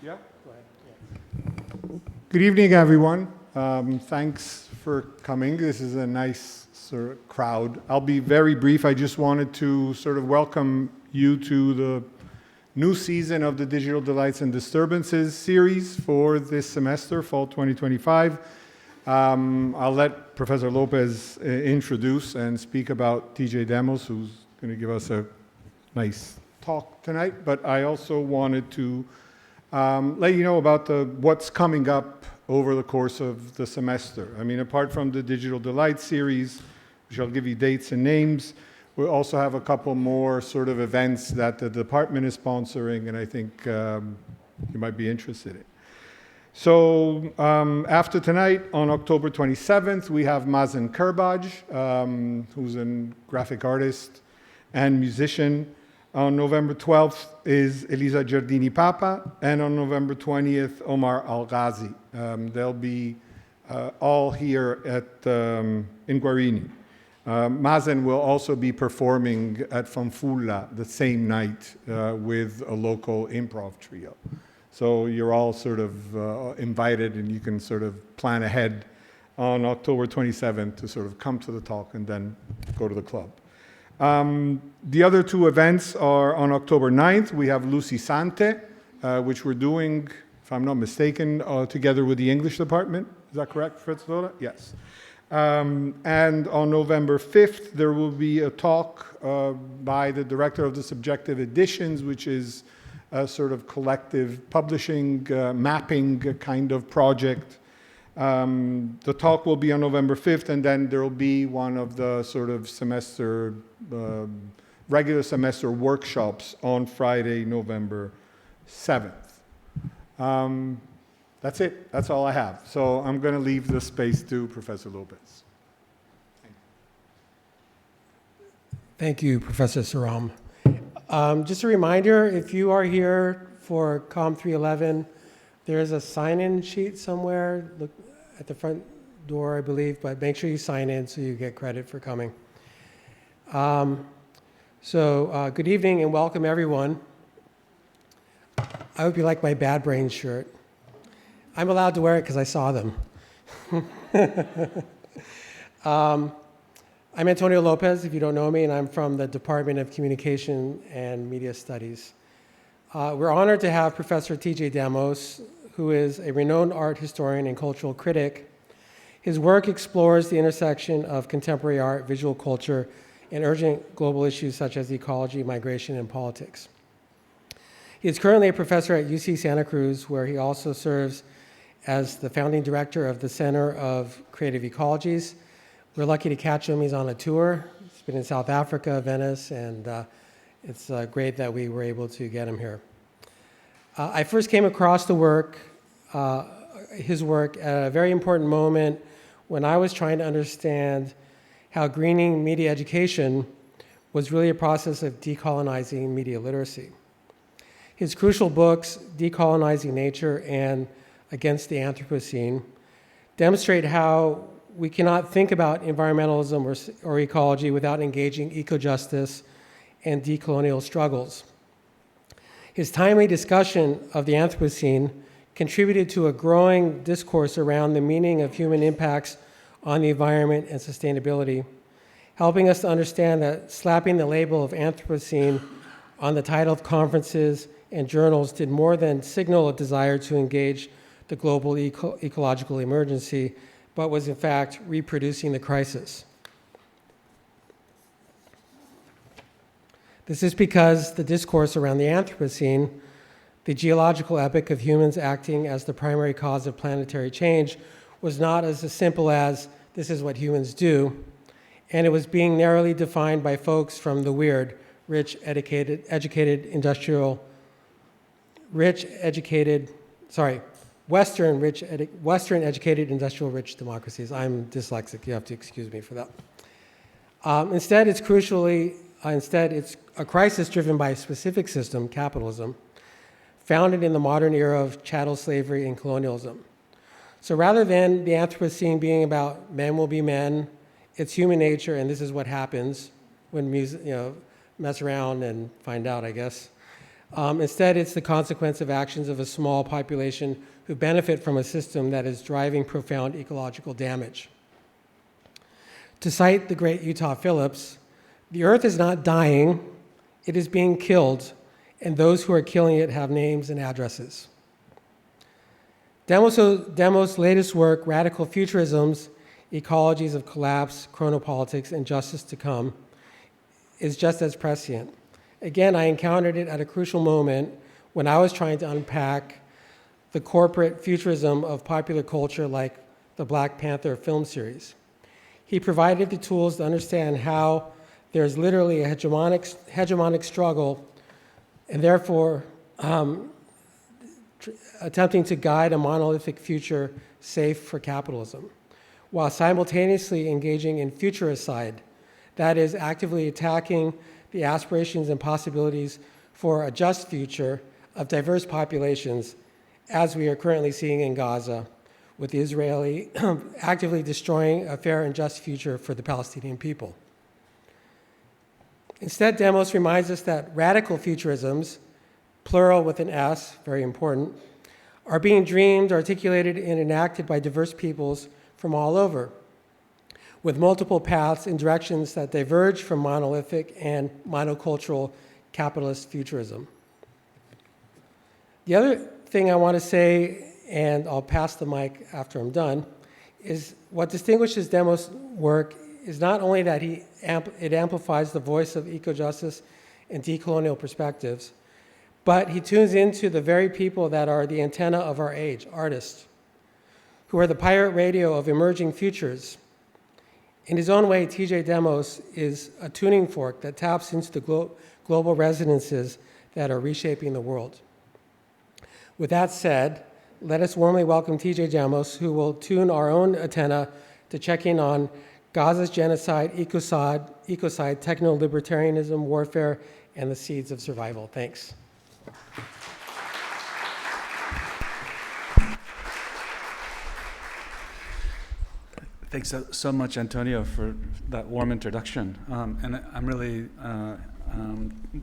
Yeah. Go ahead. Good evening, everyone. Thanks for coming. This is a nice sort of crowd. I'll be very brief. I just wanted to sort of welcome you to the new season of the Digital Delights and Disturbances series for this semester, fall 2025. I'll let Professor Lopez introduce and speak about TJ Demos, who's going to give us a nice talk tonight. But I also wanted to let you know about what's coming up over the course of the semester. I mean, apart from the Digital Delights series, which I'll give you dates and names, we'll also have a couple more sort of events that the department is sponsoring, and I think you might be interested in. So after tonight, on October 27th, we have Mazen Kerbaj, who's a graphic artist and musician. On November 12th is Elisa Giardini Papa, and on November 20th, Omar Al-Ghazi. They'll be all here in Guarini. Mazen will also be performing at Fanfulla the same night with a local improv trio. So you're all sort of invited, and you can sort of plan ahead on October 27th to sort of come to the talk and then go to the club. The other two events are on October 9th. We have Lucy Sante, which we're doing, if I'm not mistaken, together with the English department. Is that correct, Fritz Lola? Yes. And on November 5th, there will be a talk by the director of the Subjective Editions, which is a sort of collective publishing, mapping kind of project. The talk will be on November 5th, and then there will be one of the sort of semester, regular semester workshops on Friday, November 7th. That's it. That's all I have. So I'm going to leave the space to Professor Lopez. Thank you, Professor Saram. Just a reminder, if you are here for COM 311, there is a sign-in sheet somewhere. Look at the front door, I believe, but make sure you sign in so you get credit for coming. Good evening and welcome, everyone. I hope you like my Bad Brains shirt. I'm allowed to wear it because I saw them. I'm Antonio Lopez, if you don't know me, and I'm from the Department of Communication and Media Studies. We're honored to have Professor TJ Demos, who is a renowned art historian and cultural critic. His work explores the intersection of contemporary art, visual culture, and urgent global issues such as ecology, migration, and politics. He is currently a professor at UC Santa Cruz, where he also serves as the founding director of the Center of Creative Ecologies. We're lucky to catch him. He's on a tour. He's been in South Africa, Venice, and it's great that we were able to get him here. I first came across his work at a very important moment when I was trying to understand how greening media education was really a process of decolonizing media literacy. His crucial books, Decolonizing Nature and Against the Anthropocene, demonstrate how we cannot think about environmentalism or ecology without engaging eco-justice and decolonial struggles. His timely discussion of the Anthropocene contributed to a growing discourse around the meaning of human impacts on the environment and sustainability, helping us to understand that slapping the label of Anthropocene on the title of conferences and journals did more than signal a desire to engage the global ecological emergency, but was in fact reproducing the crisis. This is because the discourse around the Anthropocene, the geological epoch of humans acting as the primary cause of planetary change, was not as simple as this is what humans do, and it was being narrowly defined by folks from the weird, Western educated industrial rich democracies. I'm dyslexic, you have to excuse me for that. Instead, it's a crisis driven by a specific system, capitalism, founded in the modern era of chattel slavery and colonialism. So rather than the Anthropocene being about men will be men, it's human nature, and this is what happens when mess around and find out, I guess. Instead, it's the consequence of actions of a small population who benefit from a system that is driving profound ecological damage. To cite the great Utah Phillips, the earth is not dying, it is being killed, and those who are killing it have names and addresses. Demos' latest work, Radical Futurisms, Ecologies of Collapse, Chronopolitics, and Justice to Come, is just as prescient. Again, I encountered it at a crucial moment when I was trying to unpack the corporate futurism of popular culture like the Black Panther film series. He provided the tools to understand how there's literally a hegemonic struggle and therefore attempting to guide a monolithic future safe for capitalism, while simultaneously engaging in futuricide, that is, actively attacking the aspirations and possibilities for a just future of diverse populations, as we are currently seeing in Gaza, with the Israeli actively destroying a fair and just future for the Palestinian people. Instead, Demos reminds us that radical futurisms, plural with an S, very important, are being dreamed, articulated, and enacted by diverse peoples from all over, with multiple paths and directions that diverge from monolithic and monocultural capitalist futurism. The other thing I want to say, and I'll pass the mic after I'm done, is what distinguishes Demos' work is not only that it amplifies the voice of eco-justice and decolonial perspectives, but he tunes into the very people that are the antenna of our age, artists, who are the pirate radio of emerging futures. In his own way, TJ Demos is a tuning fork that taps into the global resonances that are reshaping the world. With that said, let us warmly welcome TJ Demos, who will tune our own antenna to check in on Gaza's genocide, ecocide, technolibertarianism, warfare, and the seeds of survival. Thanks. Thanks so much, Antonio, for that warm introduction. And I'm really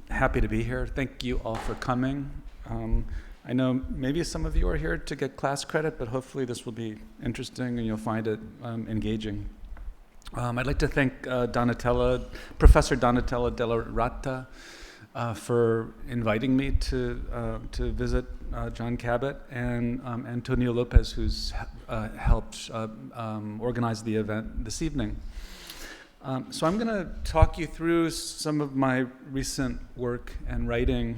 happy to be here. Thank you all for coming. I know maybe some of you are here to get class credit, but hopefully this will be interesting and you'll find it engaging. I'd like to thank Professor Donatella Della Rata for inviting me to visit John Cabot, and Antonio Lopez, who's helped organize the event this evening. So I'm going to talk you through some of my recent work and writing,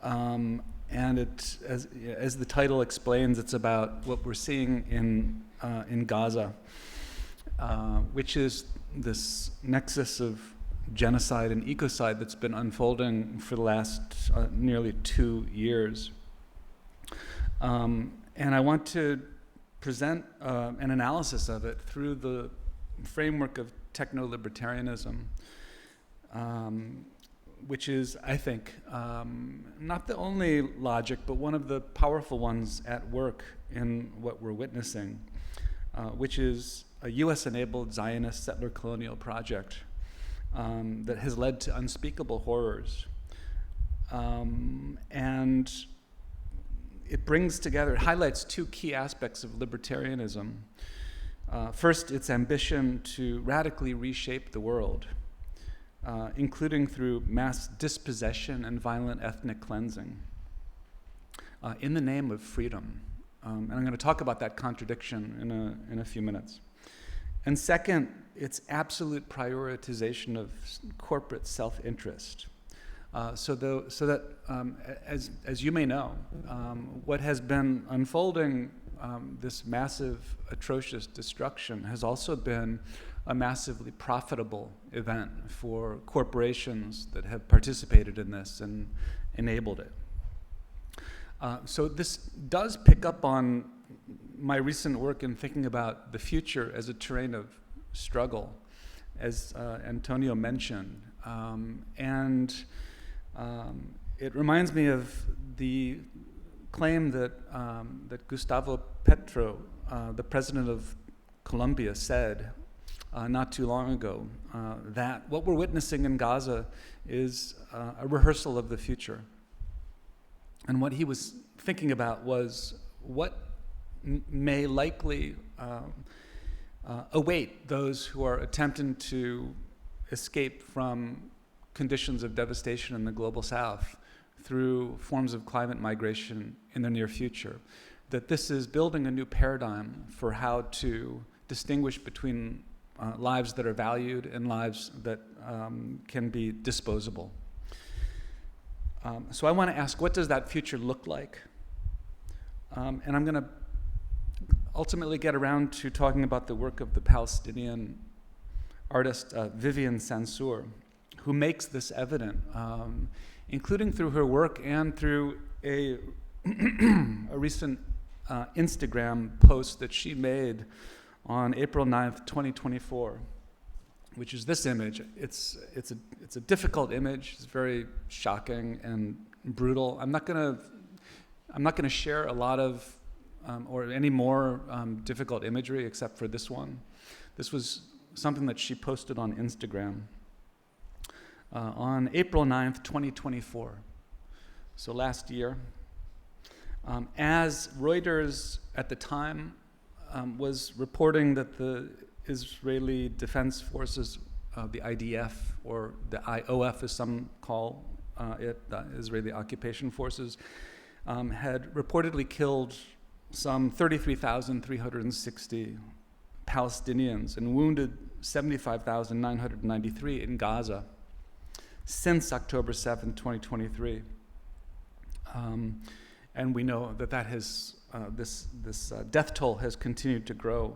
and it, as the title explains, it's about what we're seeing in Gaza, which is this nexus of genocide and ecocide that's been unfolding for the last nearly 2 years. And I want to present an analysis of it through the framework of technolibertarianism, which is, I think, not the only logic, but one of the powerful ones at work in what we're witnessing, which is a US-enabled Zionist settler colonial project that has led to unspeakable horrors. And it brings together, it highlights 2 key aspects of libertarianism. First, its ambition to radically reshape the world, including through mass dispossession and violent ethnic cleansing, in the name of freedom. And I'm going to talk about that contradiction in a few minutes. And second, its absolute prioritization of corporate self-interest. So that, as you may know, what has been unfolding, this massive, atrocious destruction, has also been a massively profitable event for corporations that have participated in this and enabled it. So this does pick up on my recent work in thinking about the future as a terrain of struggle, as Antonio mentioned. It reminds me of the claim that Gustavo Petro, the president of Colombia, said not too long ago, that what we're witnessing in Gaza is a rehearsal of the future. And what he was thinking about was what may likely await those who are attempting to escape from conditions of devastation in the global south through forms of climate migration in the near future. That this is building a new paradigm for how to distinguish between lives that are valued and lives that can be disposable. So I want to ask, what does that future look like? And I'm going to ultimately get around to talking about the work of the Palestinian artist Vivienne Sansour, who makes this evident, including through her work and through a recent Instagram post that she made on April 9th, 2024, which is this image. It's a difficult image. It's very shocking and brutal. I'm not gonna share a lot of or any more difficult imagery except for this one. This was something that she posted on Instagram on April 9th, 2024. So last year. As Reuters at the time was reporting that the Israeli Defense Forces, the IDF, or the IOF as some call it, the Israeli Occupation Forces, had reportedly killed some 33,360 Palestinians and wounded 75,993 in Gaza since October 7, 2023. And we know that has this death toll has continued to grow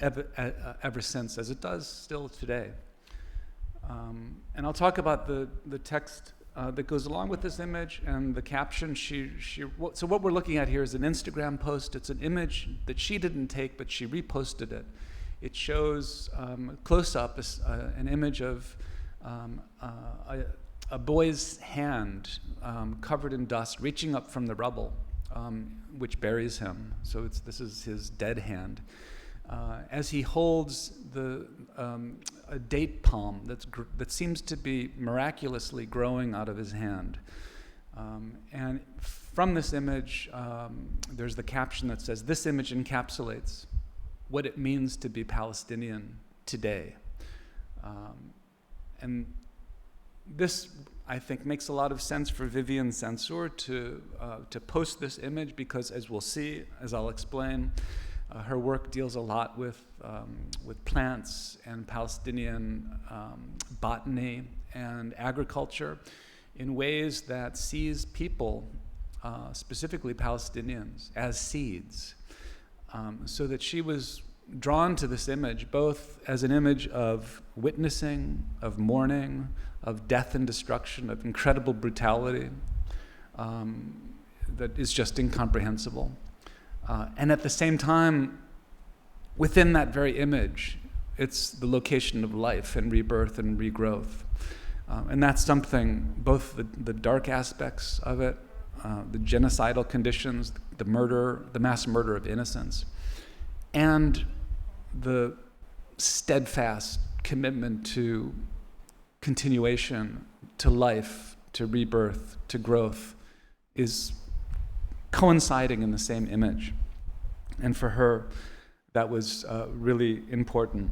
ever since, as it does still today. And I'll talk about the text that goes along with this image and the caption. So what we're looking at here is an Instagram post. It's an image that she didn't take, but she reposted it. It shows close up an image of a boy's hand covered in dust, reaching up from the rubble, which buries him. So this is his dead hand. As he holds a date palm that seems to be miraculously growing out of his hand. And from this image, there's the caption that says, "This image encapsulates what it means to be Palestinian today." And this, I think, makes a lot of sense for Vivienne Sansour to post this image because, as we'll see, as I'll explain, her work deals a lot with plants and Palestinian botany and agriculture in ways that sees people, specifically Palestinians, as seeds. So that she was drawn to this image both as an image of witnessing, of mourning, of death and destruction, of incredible brutality that is just incomprehensible. And at the same time, within that very image, it's the location of life and rebirth and regrowth. And that's something, both the dark aspects of it, the genocidal conditions, the murder, the mass murder of innocents, and the steadfast commitment to continuation, to life, to rebirth, to growth, is coinciding in the same image. And for her, that was really important.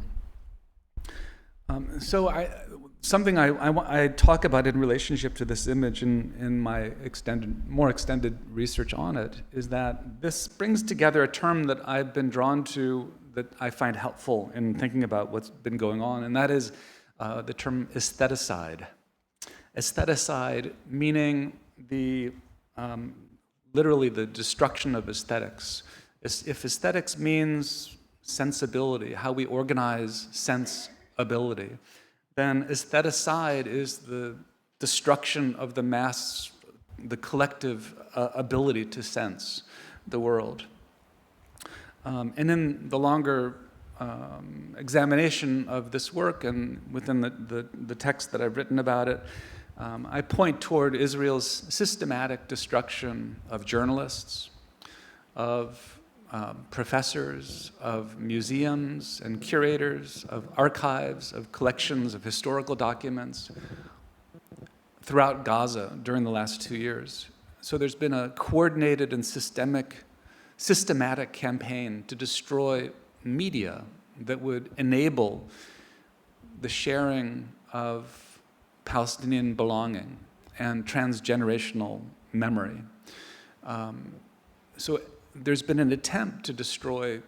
Something I talk about in relationship to this image in my more extended research on it is that this brings together a term that I've been drawn to that I find helpful in thinking about what's been going on, and that is the term aestheticide. Aestheticide meaning literally the destruction of aesthetics. If aesthetics means sensibility, how we organize sense-ability, then aestheticide is the destruction of the collective ability to sense the world. And in the longer examination of this work and within the text that I've written about it, I point toward Israel's systematic destruction of journalists, of professors, of museums and curators, of archives, of collections of historical documents throughout Gaza during the last 2 years. So there's been a coordinated and systematic campaign to destroy media that would enable the sharing of Palestinian belonging and transgenerational memory. So there's been an attempt to destroy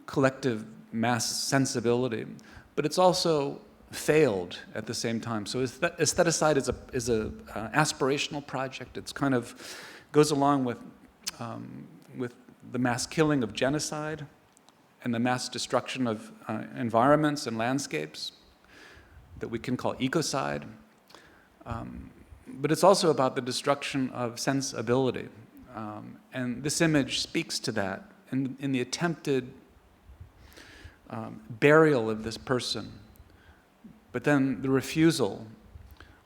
collective mass sensibility, but it's also failed at the same time. So aestheticide is a aspirational project. It's kind of goes along with the mass killing of genocide and the mass destruction of environments and landscapes that we can call ecocide. But it's also about the destruction of sensibility. And this image speaks to that in the attempted burial of this person, but then the refusal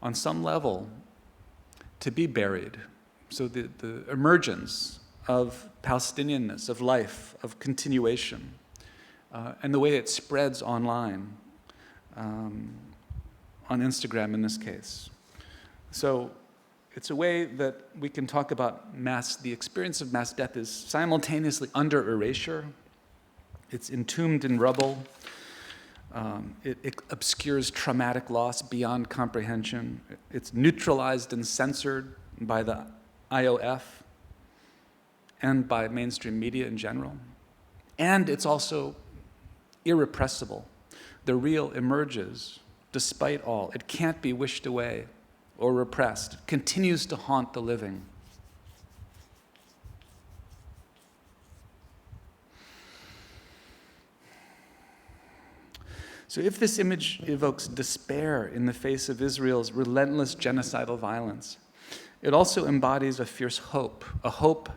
on some level to be buried. So the emergence of Palestinianness, of life, of continuation, and the way it spreads online, on Instagram in this case. So it's a way that we can talk about the experience of mass death is simultaneously under erasure, it's entombed in rubble, it obscures traumatic loss beyond comprehension, it's neutralized and censored by the IOF and by mainstream media in general, and it's also irrepressible. The real emerges despite all. It can't be wished away or repressed. It continues to haunt the living. So if this image evokes despair in the face of Israel's relentless genocidal violence, it also embodies a fierce hope, a hope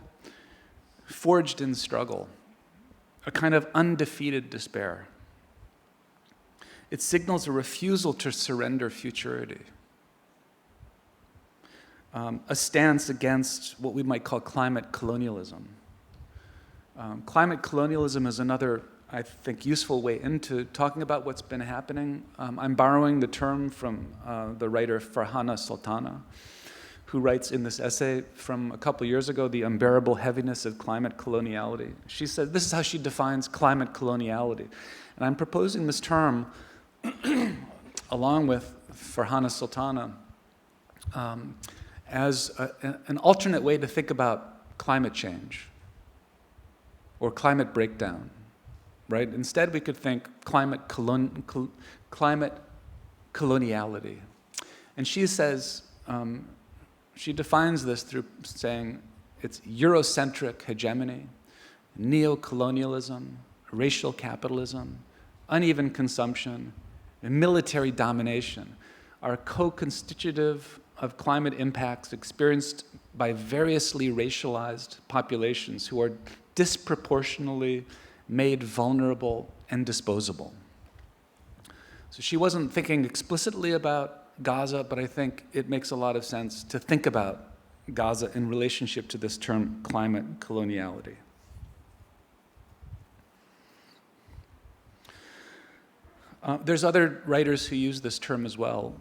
forged in struggle, a kind of undefeated despair. It signals a refusal to surrender futurity, a stance against what we might call climate colonialism. Climate colonialism is another, I think, useful way into talking about what's been happening. I'm borrowing the term from the writer Farhana Sultana, who writes in this essay from a couple years ago, The Unbearable Heaviness of Climate Coloniality. She said, this is how she defines climate coloniality. And I'm proposing this term along with Farhana Sultana as an alternate way to think about climate change or climate breakdown, right? Instead, we could think climate coloniality. And she says, she defines this through saying it's Eurocentric hegemony, neo-colonialism, racial capitalism, uneven consumption, and military domination are co-constitutive of climate impacts experienced by variously racialized populations who are disproportionately made vulnerable and disposable. So she wasn't thinking explicitly about Gaza, but I think it makes a lot of sense to think about Gaza in relationship to this term climate coloniality. There's other writers who use this term as well.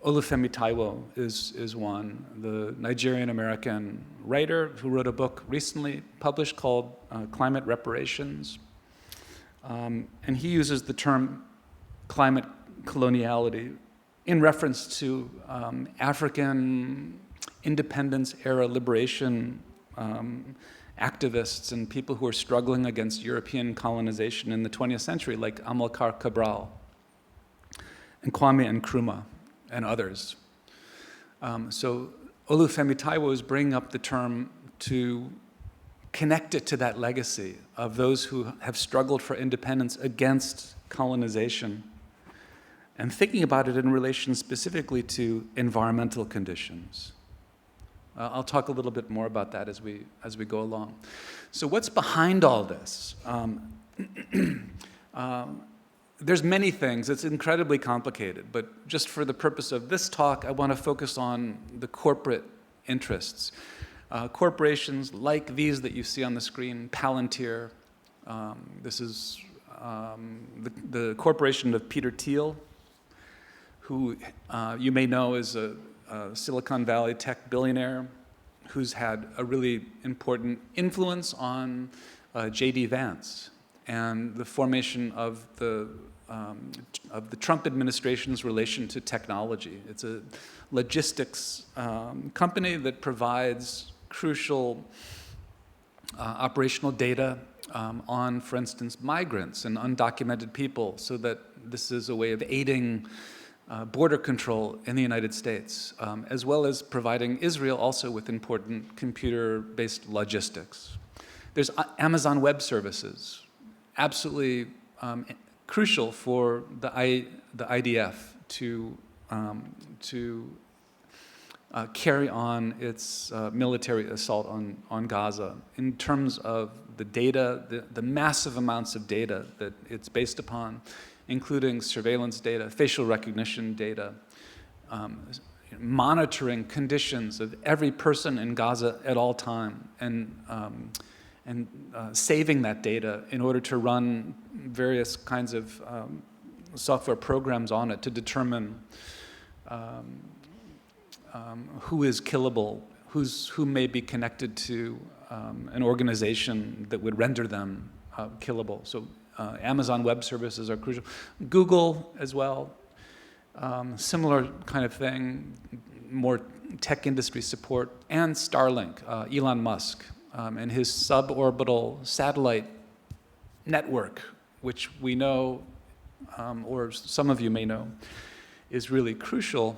Olufemi Taiwo is one, the Nigerian-American writer who wrote a book recently published called Climate Reparations. And he uses the term climate coloniality in reference to African independence-era liberation activists and people who are struggling against European colonization in the 20th century, like Amilcar Cabral and Kwame Nkrumah and others. So Olufemi Taiwo is bringing up the term to connect it to that legacy of those who have struggled for independence against colonization and thinking about it in relation specifically to environmental conditions. I'll talk a little bit more about that as we go along. So what's behind all this? There's many things. It's incredibly complicated, but just for the purpose of this talk, I want to focus on the corporate interests. Corporations like these that you see on the screen, Palantir. This is the corporation of Peter Thiel, who you may know is a Silicon Valley tech billionaire who's had a really important influence on J.D. Vance and the formation of the Trump administration's relation to technology. It's a logistics company that provides crucial operational data on, for instance, migrants and undocumented people, so that this is a way of aiding border control in the United States, as well as providing Israel also with important computer-based logistics. There's Amazon Web Services, absolutely crucial for the IDF to carry on its military assault on Gaza in terms of the data, the massive amounts of data that it's based upon, including surveillance data, facial recognition data, monitoring conditions of every person in Gaza at all time, and saving that data in order to run various kinds of software programs on it to determine who is killable, who may be connected to an organization that would render them killable. So Amazon Web Services are crucial. Google as well, similar kind of thing, more tech industry support, and Starlink, Elon Musk, and his suborbital satellite network, which we know, or some of you may know, is really crucial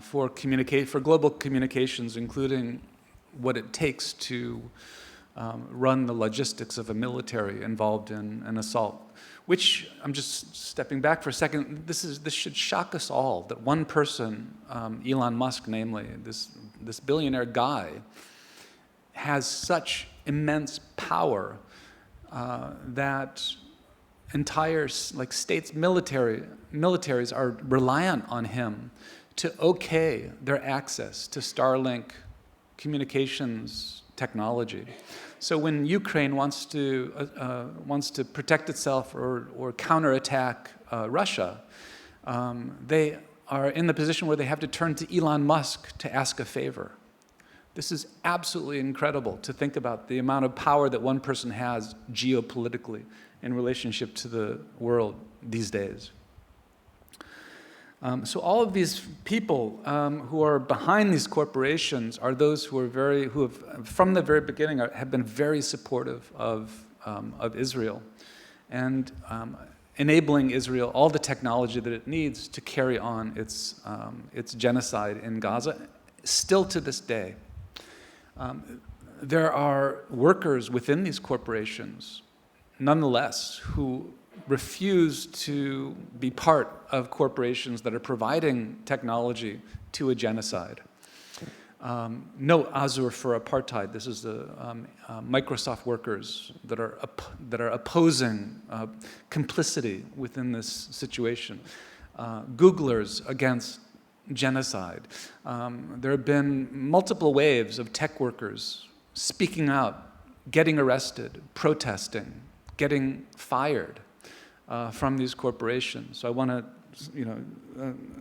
for global communications, including what it takes to run the logistics of a military involved in an assault. Which, I'm just stepping back for a second, this should shock us all that one person, Elon Musk namely, this billionaire guy, has such immense power that entire states' militaries are reliant on him to okay their access to Starlink communications technology. So when Ukraine wants to protect itself or counterattack Russia, they are in the position where they have to turn to Elon Musk to ask a favor. This is absolutely incredible to think about the amount of power that one person has geopolitically in relationship to the world these days. So all of these people who are behind these corporations are those who have from the very beginning have been very supportive of Israel and enabling Israel all the technology that it needs to carry on its genocide in Gaza, still to this day. There are workers within these corporations, nonetheless, who refuse to be part of corporations that are providing technology to a genocide. No Azure for apartheid. This is the Microsoft workers that are opposing complicity within this situation. Googlers against genocide. There have been multiple waves of tech workers speaking out, getting arrested, protesting, getting fired from these corporations. So I want to,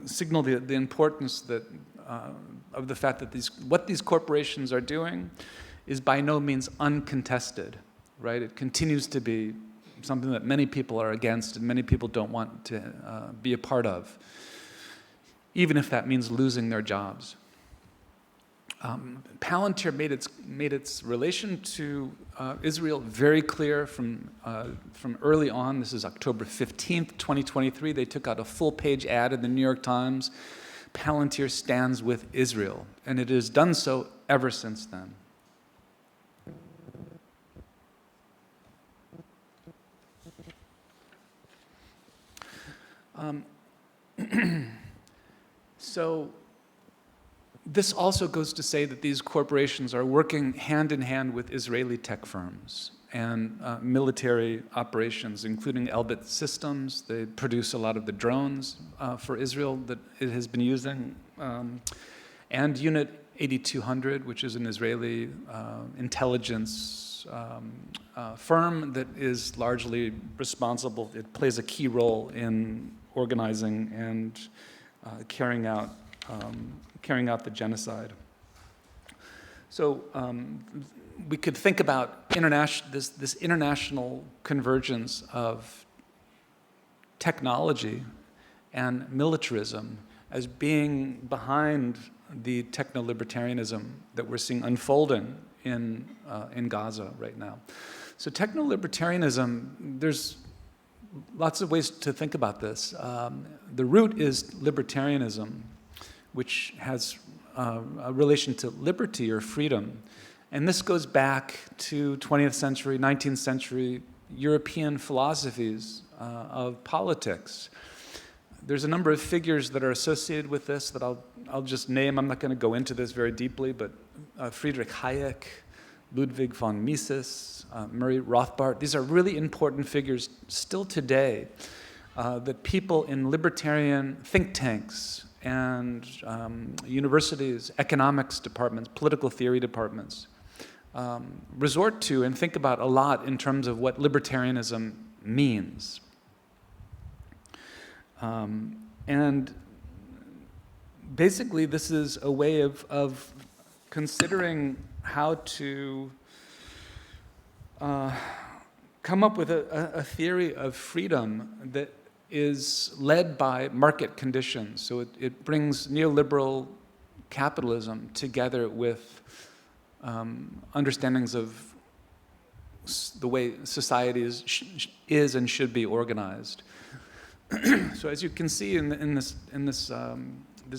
signal the importance that of the fact that what these corporations are doing is by no means uncontested, right? It continues to be something that many people are against and many people don't want to be a part of, even if that means losing their jobs. Palantir made its relation to Israel very clear from early on. This is October 15th, 2023. They took out a full-page ad in the New York Times. Palantir stands with Israel, and it has done so ever since then. So this also goes to say that these corporations are working hand in hand with Israeli tech firms and military operations, including Elbit Systems. They produce a lot of the drones for Israel that it has been using, and Unit 8200, which is an Israeli intelligence firm that is largely responsible. It plays a key role in organizing and carrying out the genocide. So we could think about this international convergence of technology and militarism as being behind the technolibertarianism that we're seeing unfolding in Gaza right now. So technolibertarianism, there's lots of ways to think about this. The root is libertarianism, which has a relation to liberty or freedom. And this goes back to 20th century, 19th century European philosophies of politics. There's a number of figures that are associated with this that I'll just name. I'm not going to go into this very deeply, but Friedrich Hayek, Ludwig von Mises, Murray Rothbard. These are really important figures still today that people in libertarian think tanks and universities, economics departments, political theory departments resort to and think about a lot in terms of what libertarianism means. And basically, this is a way of considering how to come up with a theory of freedom that is led by market conditions. So it brings neoliberal capitalism together with understandings of the way society is and should be organized. So as you can see in this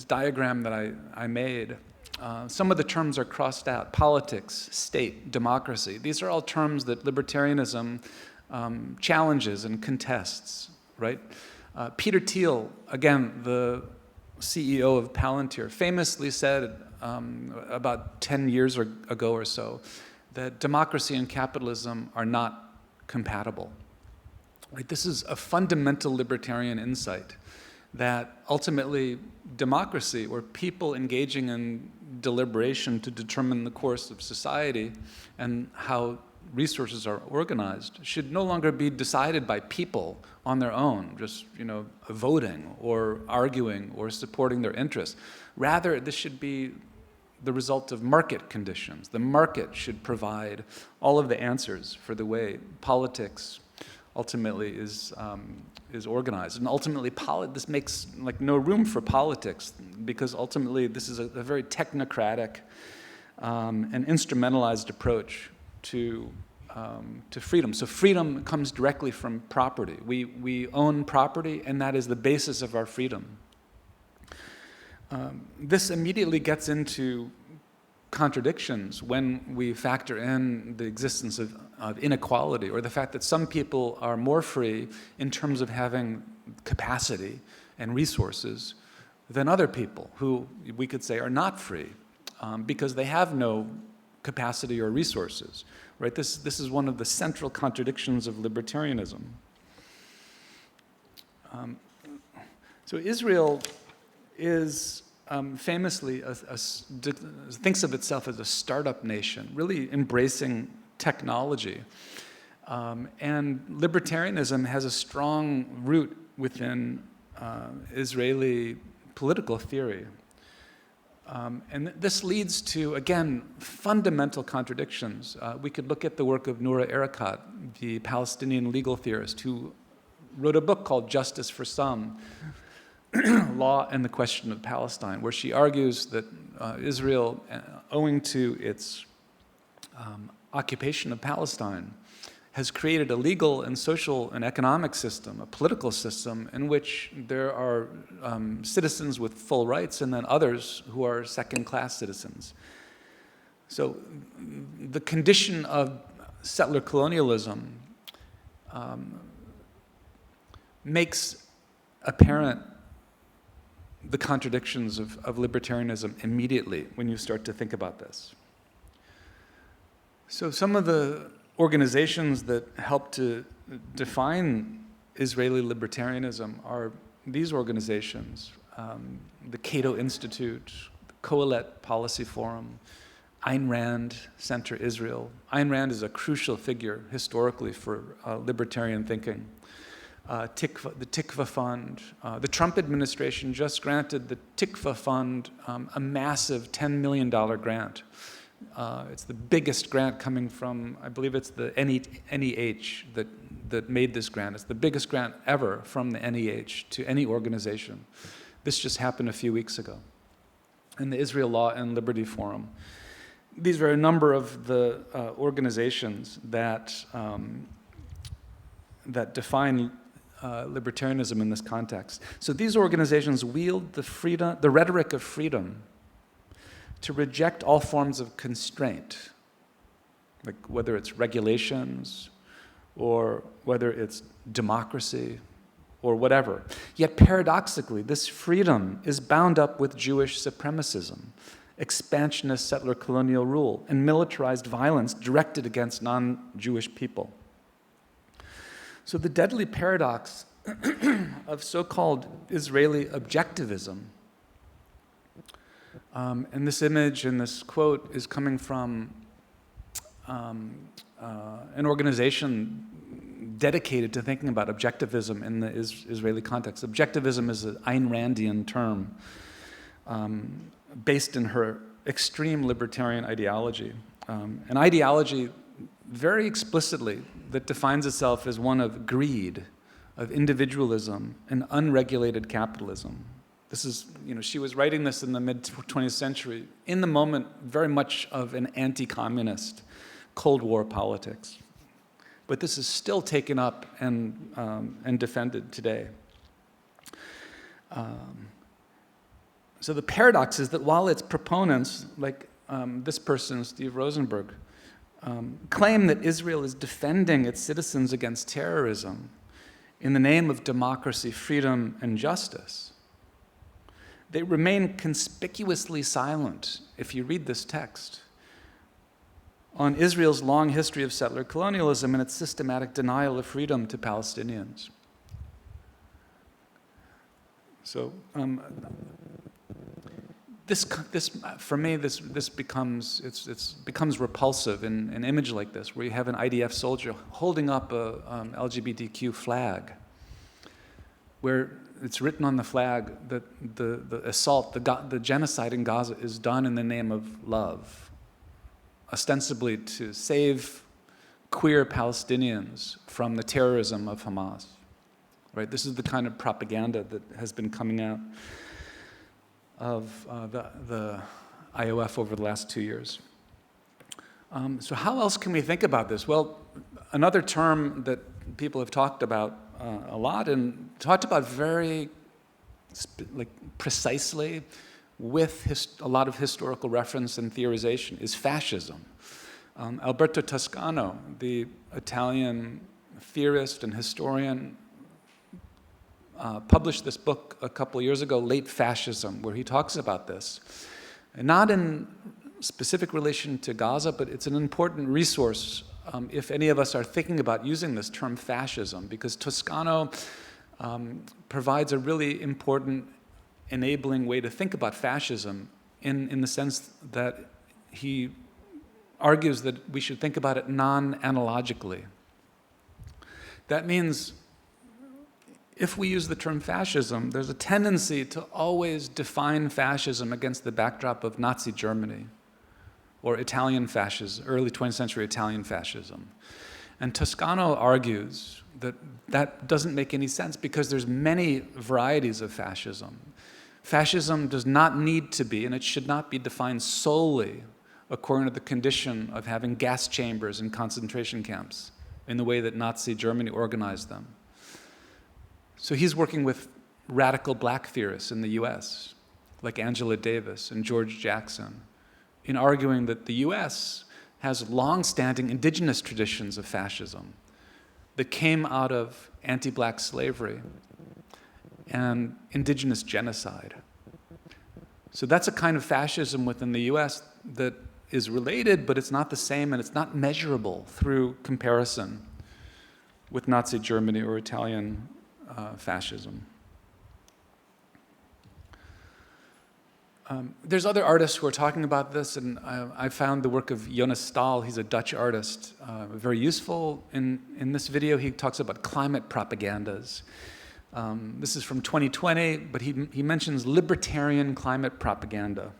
diagram that I made, some of the terms are crossed out: politics, state, democracy. These are all terms that libertarianism challenges and contests, right? Peter Thiel, again, the CEO of Palantir, famously said about 10 years ago or so that democracy and capitalism are not compatible. Right? This is a fundamental libertarian insight that ultimately democracy, or people engaging in deliberation to determine the course of society and how resources are organized, should no longer be decided by people on their own, just voting or arguing or supporting their interests. Rather, this should be the result of market conditions. The market should provide all of the answers for the way politics ultimately is organized. And ultimately, this makes no room for politics, because ultimately this is a very technocratic and instrumentalized approach to freedom. So freedom comes directly from property. We own property, and that is the basis of our freedom. This immediately gets into contradictions when we factor in the existence of inequality, or the fact that some people are more free in terms of having capacity and resources than other people who we could say are not free because they have no capacity or resources. Right? This is one of the central contradictions of libertarianism. So Israel is famously thinks of itself as a startup nation, really embracing technology. And libertarianism has a strong root within Israeli political theory. And this leads to, again, fundamental contradictions. We could look at the work of Noura Erakat, the Palestinian legal theorist, who wrote a book called Justice for Some, Law and the Question of Palestine, where she argues that Israel, owing to its occupation of Palestine, has created a legal and social and economic system, a political system, in which there are citizens with full rights and then others who are second-class citizens. So the condition of settler colonialism makes apparent the contradictions of libertarianism immediately when you start to think about this. So some of the organizations that help to define Israeli libertarianism are these organizations: the Cato Institute, the Coelet Policy Forum, Ayn Rand Center Israel. Ayn Rand is a crucial figure historically for libertarian thinking. The Tikva Fund. The Trump administration just granted the Tikva Fund a massive $10 million grant It's the biggest grant coming from, I believe it's the NEH that made this grant. It's the biggest grant ever from the NEH to any organization. This just happened a few weeks ago. And the Israel Law and Liberty Forum. These are a number of the organizations that define libertarianism in this context. So these organizations wield the rhetoric of freedom to reject all forms of constraint, like whether it's regulations or whether it's democracy or whatever. Yet paradoxically, this freedom is bound up with Jewish supremacism, expansionist settler colonial rule, and militarized violence directed against non-Jewish people. So the deadly paradox of so-called Israeli objectivism, and this image and this quote is coming from an organization dedicated to thinking about objectivism in the Israeli context. Objectivism is an Ayn Randian term based in her extreme libertarian ideology. An ideology very explicitly that defines itself as one of greed, of individualism, and unregulated capitalism. This is, she was writing this in the mid-20th century, in the moment very much of an anti-communist Cold War politics. But this is still taken up and defended today. So the paradox is that while its proponents, like this person, Steve Rosenberg, claim that Israel is defending its citizens against terrorism in the name of democracy, freedom, and justice, they remain conspicuously silent, if you read this text, on Israel's long history of settler colonialism and its systematic denial of freedom to Palestinians. So this for me, this becomes repulsive in an image like this, where you have an IDF soldier holding up a LGBTQ flag, where it's written on the flag that the assault, the genocide in Gaza is done in the name of love, ostensibly to save queer Palestinians from the terrorism of Hamas. Right? This is the kind of propaganda that has been coming out of the IOF over the last 2 years. So how else can we think about this? Well, another term that people have talked about a lot and talked about very precisely with a lot of historical reference and theorization is fascism. Alberto Toscano, the Italian theorist and historian, published this book a couple years ago, Late Fascism, where he talks about this. And not in specific relation to Gaza, but it's an important resource if any of us are thinking about using this term fascism, because Toscano provides a really important enabling way to think about fascism in the sense that he argues that we should think about it non-analogically. That means if we use the term fascism, there's a tendency to always define fascism against the backdrop of Nazi Germany or Italian fascism, early 20th century Italian fascism. And Toscano argues that that doesn't make any sense because there's many varieties of fascism. Fascism does not need to be, and it should not be defined solely according to the condition of having gas chambers in concentration camps in the way that Nazi Germany organized them. So he's working with radical black theorists in the US, like Angela Davis and George Jackson, in arguing that the US has long-standing indigenous traditions of fascism that came out of anti-black slavery and indigenous genocide. So that's a kind of fascism within the US that is related, but it's not the same and it's not measurable through comparison with Nazi Germany or Italian fascism. There's other artists who are talking about this, and I found the work of Jonas Staal. He's a Dutch artist, very useful. In this video, he talks about climate propagandas. This is from 2020, but he mentions libertarian climate propaganda.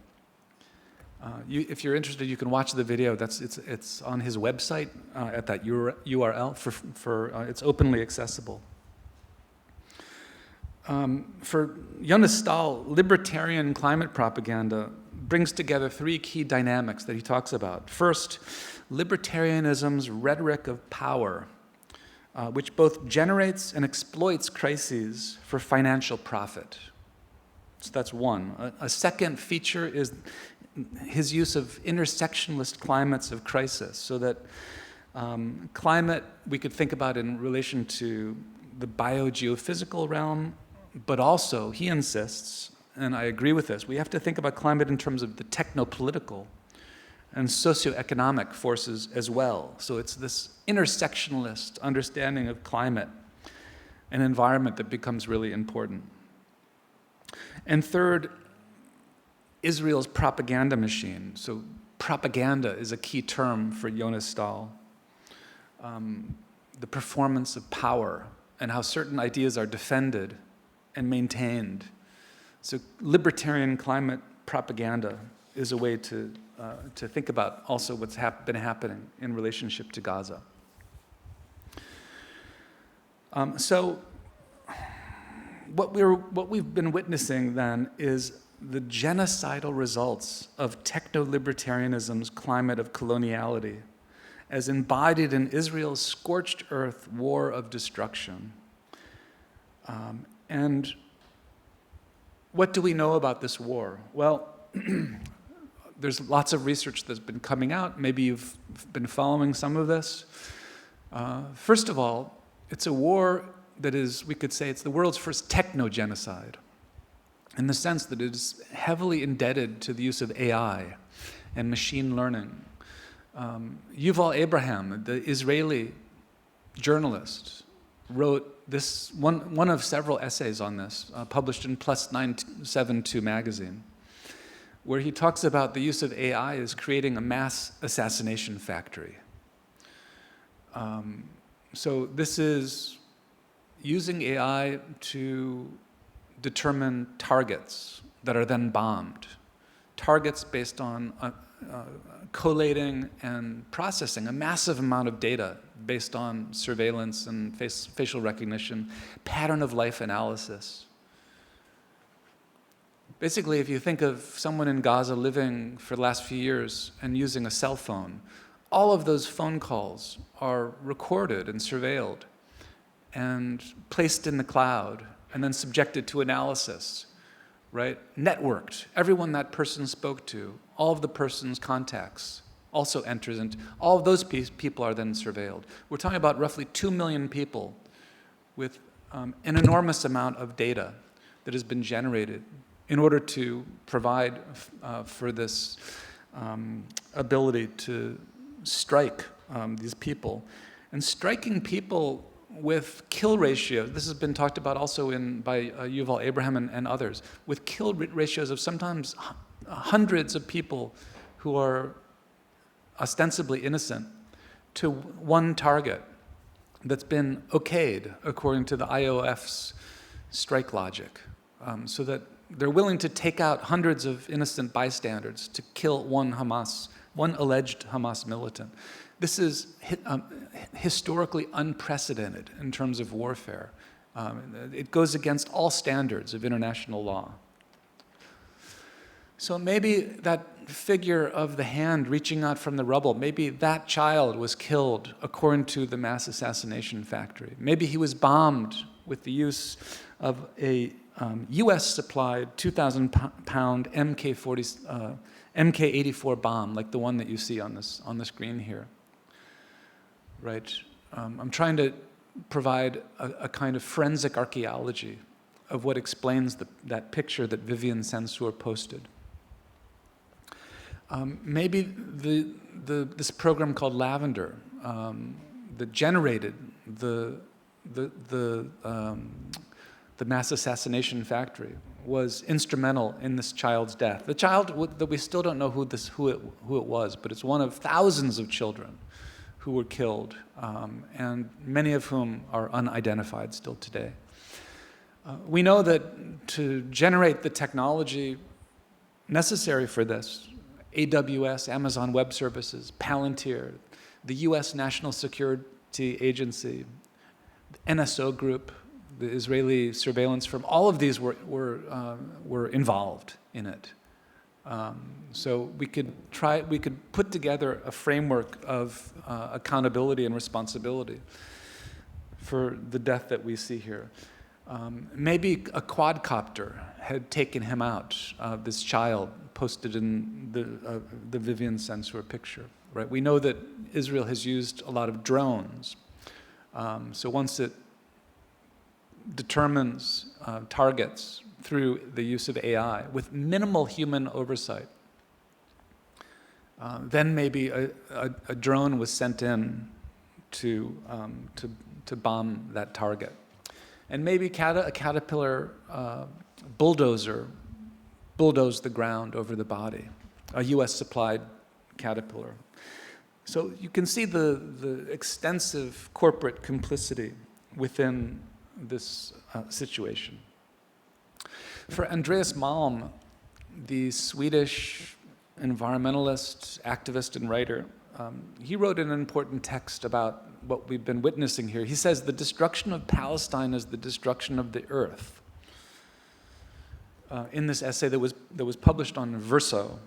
If you're interested, you can watch the video. It's on his website at that URL. It's openly accessible. For Jonas Stahl, libertarian climate propaganda brings together three key dynamics that he talks about. First, libertarianism's rhetoric of power, which both generates and exploits crises for financial profit. So that's one. A second feature is his use of intersectionalist climates of crisis, so that climate we could think about in relation to the biogeophysical realm, but also, he insists, and I agree with this, we have to think about climate in terms of the technopolitical and socioeconomic forces as well. So it's this intersectionalist understanding of climate and environment that becomes really important. And third, Israel's propaganda machine. So propaganda is a key term for Jonas Stahl. The performance of power and how certain ideas are defended and maintained. So libertarian climate propaganda is a way to think about also what's been happening in relationship to Gaza. So what we've been witnessing then is the genocidal results of technolibertarianism's climate of coloniality as embodied in Israel's scorched earth war of destruction. And what do we know about this war? Well, there's lots of research that's been coming out. Maybe you've been following some of this. First of all, it's a war that is, we could say, it's the world's first techno-genocide, in the sense that it is heavily indebted to the use of AI and machine learning. Yuval Abraham, the Israeli journalist, wrote this one of several essays on this, published in Plus 972 magazine, where he talks about the use of AI as creating a mass assassination factory. So this is using AI to determine targets that are then bombed. Targets based on collating and processing a massive amount of data based on surveillance and facial recognition, pattern of life analysis. Basically, if you think of someone in Gaza living for the last few years and using a cell phone, all of those phone calls are recorded and surveilled and placed in the cloud and then subjected to analysis, right? Networked. Everyone that person spoke to, all of the person's contacts also enters into, all of those people are then surveilled. We're talking about roughly 2 million people with an enormous amount of data that has been generated in order to provide for this ability to strike these people. And striking people with kill ratios, this has been talked about also by Yuval Abraham and others, with kill ratios of sometimes hundreds of people who are ostensibly innocent to one target that's been okayed according to the IOF's strike logic, so that they're willing to take out hundreds of innocent bystanders to kill one alleged Hamas militant. This is historically unprecedented in terms of warfare. It goes against all standards of international law. So maybe that figure of the hand reaching out from the rubble, maybe that child was killed according to the mass assassination factory. Maybe he was bombed with the use of a US-supplied 2,000-pound MK-84 bomb, like the one that you see on the screen here. Right? I'm trying to provide a kind of forensic archaeology of what explains that picture that Vivian Sansour posted. Maybe this program called Lavender that generated the mass assassination factory was instrumental in this child's death. The child that we still don't know who it was, but it's one of thousands of children who were killed, and many of whom are unidentified still today. We know that to generate the technology necessary for this AWS, Amazon Web Services, Palantir, the US National Security Agency, the NSO Group, the Israeli surveillance firm, all of these were involved in it. So we could put together a framework of accountability and responsibility for the death that we see here. Maybe a quadcopter had taken him out, this child posted in the Vivian Censor picture, right? We know that Israel has used a lot of drones. So once it determines targets through the use of AI with minimal human oversight, then maybe a drone was sent in to bomb that target. And maybe a caterpillar bulldozer bulldozed the ground over the body, a US supplied caterpillar. So you can see the extensive corporate complicity within this situation. For Andreas Malm, the Swedish environmentalist, activist, and writer, he wrote an important text about what we've been witnessing here. He says, the destruction of Palestine is the destruction of the earth. In this essay that was published on Verso,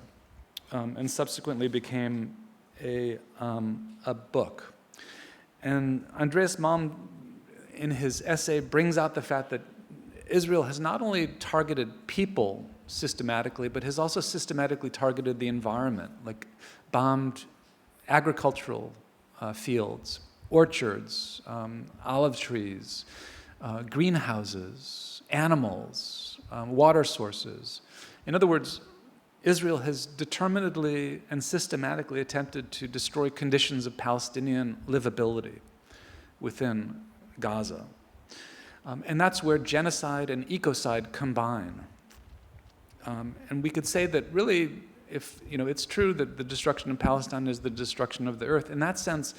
and subsequently became a book. And Andreas Malm, in his essay, brings out the fact that Israel has not only targeted people systematically, but has also systematically targeted the environment, like bombed agricultural fields, orchards, olive trees, greenhouses, animals, water sources. In other words, Israel has determinedly and systematically attempted to destroy conditions of Palestinian livability within Gaza. And that's where genocide and ecocide combine. And we could say that really, if it's true that the destruction of Palestine is the destruction of the earth, in that sense,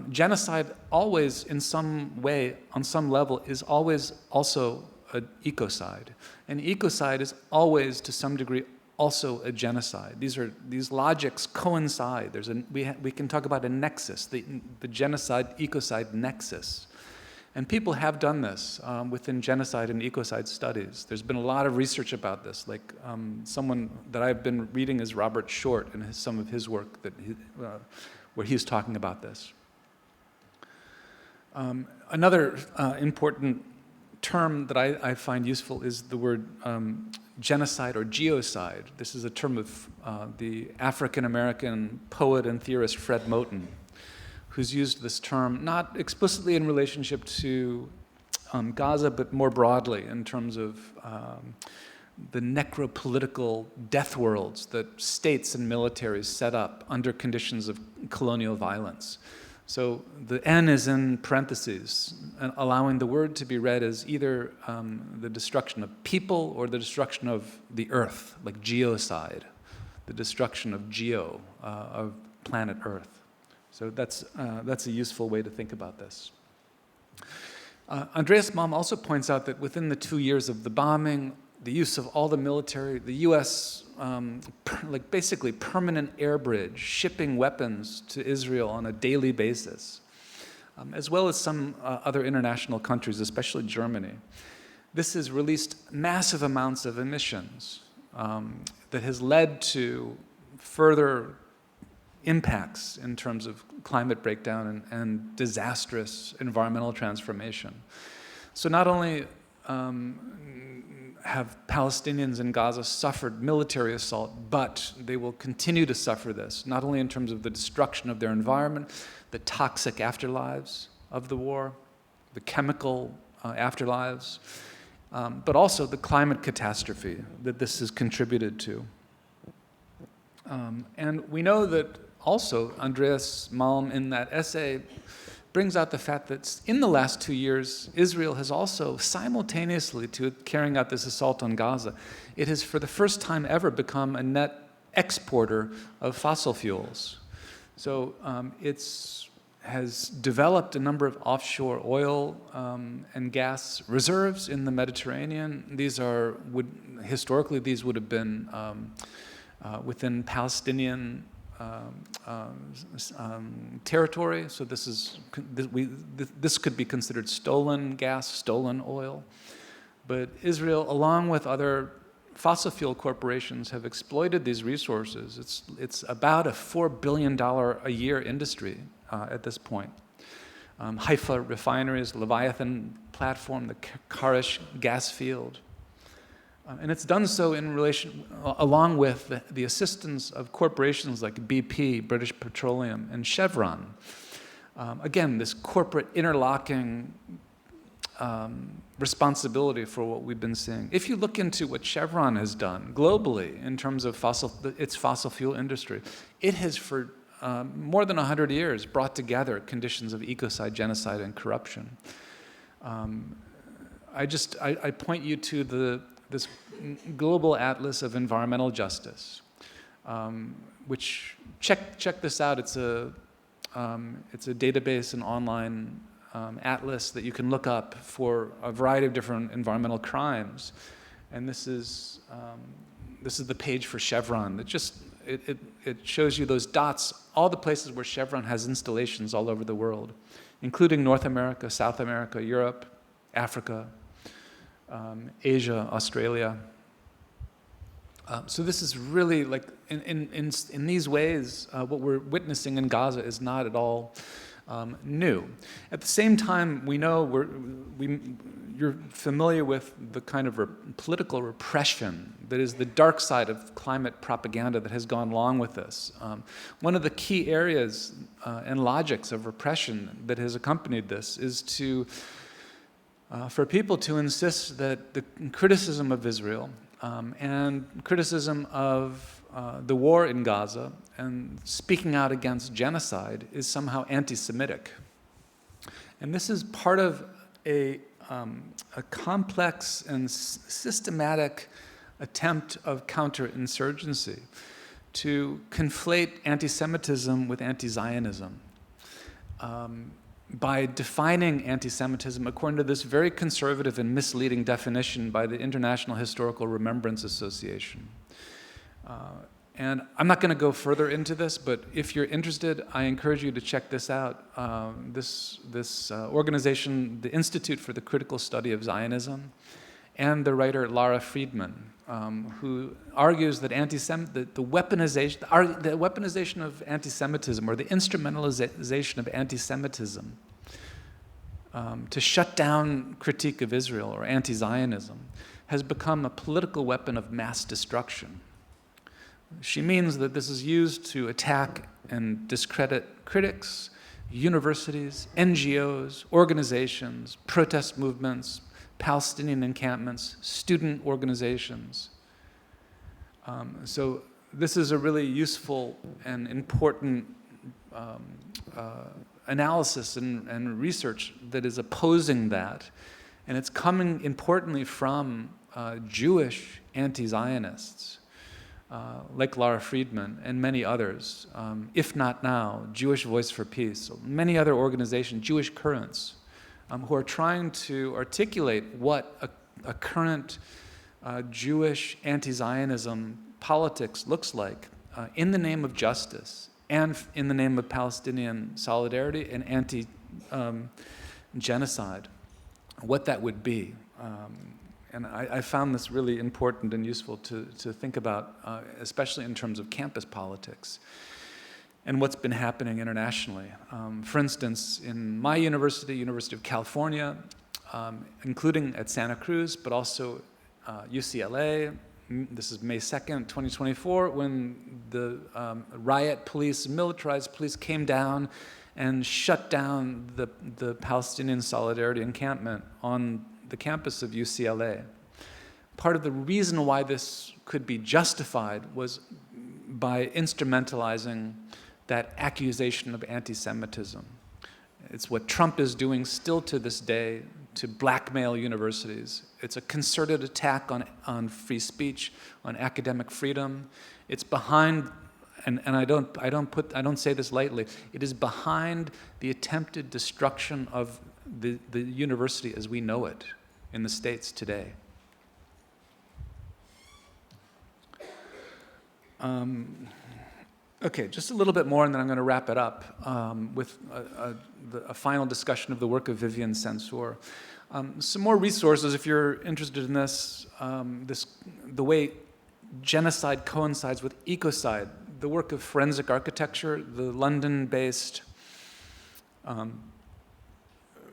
genocide always, in some way, on some level, is always also an ecocide. And ecocide is always, to some degree, also a genocide. These logics coincide. We can talk about a nexus, the genocide-ecocide nexus. And people have done this within genocide and ecocide studies. There's been a lot of research about this. Like someone that I've been reading is Robert Short and some of his work where he's talking about this. Another important term that I find useful is the word genocide or geocide. This is a term of the African-American poet and theorist Fred Moten, who's used this term not explicitly in relationship to Gaza, but more broadly in terms of the necropolitical death worlds that states and militaries set up under conditions of colonial violence. So the N is in parentheses, allowing the word to be read as either the destruction of people or the destruction of the earth, like geocide, the destruction of of planet Earth. So that's a useful way to think about this. Andreas Malm also points out that within the 2 years of the bombing, the use of all the military, the U.S. Basically permanent air bridge, shipping weapons to Israel on a daily basis, as well as some other international countries, especially Germany. This has released massive amounts of emissions that has led to further impacts in terms of climate breakdown and disastrous environmental transformation. So not only have Palestinians in Gaza suffered military assault, but they will continue to suffer this, not only in terms of the destruction of their environment, the toxic afterlives of the war, the chemical afterlives, but also the climate catastrophe that this has contributed to. And we know that also Andreas Malm in that essay brings out the fact that in the last 2 years, Israel has also, simultaneously to carrying out this assault on Gaza, it has for the first time ever become a net exporter of fossil fuels. So it has developed a number of offshore oil and gas reserves in the Mediterranean. Historically, these would have been within Palestinian territory. So this could be considered stolen gas, stolen oil. But Israel, along with other fossil fuel corporations, have exploited these resources. It's about a $4 billion a year industry at this point. Haifa refineries, Leviathan platform, the Karish gas field. And it's done so in relation, along with the assistance of corporations like BP, British Petroleum, and Chevron. Again, this corporate interlocking responsibility for what we've been seeing. If you look into what Chevron has done globally in terms of its fossil fuel industry, it has for more than 100 years brought together conditions of ecocide, genocide, and corruption. I point you to this global atlas of environmental justice, which check this out. It's a database and online atlas that you can look up for a variety of different environmental crimes, and this is the page for Chevron. It shows you those dots, all the places where Chevron has installations all over the world, including North America, South America, Europe, Africa, Asia, Australia. So this is really like, in these ways, what we're witnessing in Gaza is not at all new. At the same time, we know you're familiar with the kind of political repression that is the dark side of climate propaganda that has gone along with this. One of the key areas and logics of repression that has accompanied this is for people to insist that the criticism of Israel and criticism of the war in Gaza and speaking out against genocide is somehow anti-Semitic. And this is part of a complex and systematic attempt of counterinsurgency to conflate anti-Semitism with anti-Zionism. By defining anti-Semitism according to this very conservative and misleading definition by the International Historical Remembrance Association. And I'm not going to go further into this, but if you're interested, I encourage you to check this out. This organization, the Institute for the Critical Study of Zionism, and the writer Lara Friedman, who argues that the weaponization of anti-Semitism, or the instrumentalization of anti-Semitism to shut down critique of Israel or anti-Zionism, has become a political weapon of mass destruction. She means that this is used to attack and discredit critics, universities, NGOs, organizations, protest movements, Palestinian encampments, student organizations. So this is a really useful and important analysis and research that is opposing that. And it's coming importantly from Jewish anti-Zionists, like Lara Friedman and many others, if not now, Jewish Voice for Peace, many other organizations, Jewish Currents, who are trying to articulate what a current Jewish anti-Zionism politics looks like in the name of justice and in the name of Palestinian solidarity and anti-genocide, what that would be. And I found this really important and useful to think about, especially in terms of campus politics and what's been happening internationally. For instance, in my university, University of California, including at Santa Cruz, but also UCLA, this is May 2nd, 2024, when the riot police, militarized police came down and shut down the Palestinian Solidarity encampment on the campus of UCLA. Part of the reason why this could be justified was by instrumentalizing that accusation of anti-Semitism. It's what Trump is doing still to this day to blackmail universities. It's a concerted attack on free speech, on academic freedom. It's behind, and I don't say this lightly, it is behind the attempted destruction of the university as we know it in the States today. Okay, just a little bit more, and then I'm going to wrap it up with a final discussion of the work of Vivian Censor. Some more resources, if you're interested in this, the way genocide coincides with ecocide, the work of forensic architecture, the London-based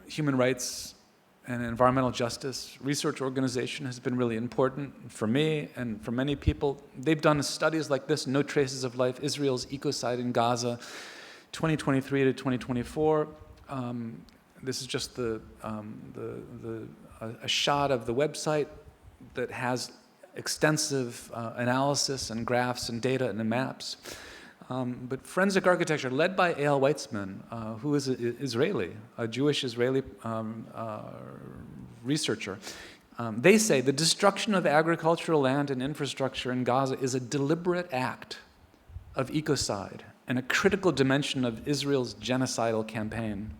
human rights and environmental justice research organization has been really important for me and for many people. They've done studies like this, No Traces of Life, Israel's Ecocide in Gaza, 2023 to 2024. This is just a shot of the website that has extensive analysis and graphs and data and maps. But forensic architecture, led by A.L. Weitzman, who is Israeli, a Jewish Israeli researcher, they say the destruction of agricultural land and infrastructure in Gaza is a deliberate act of ecocide and a critical dimension of Israel's genocidal campaign.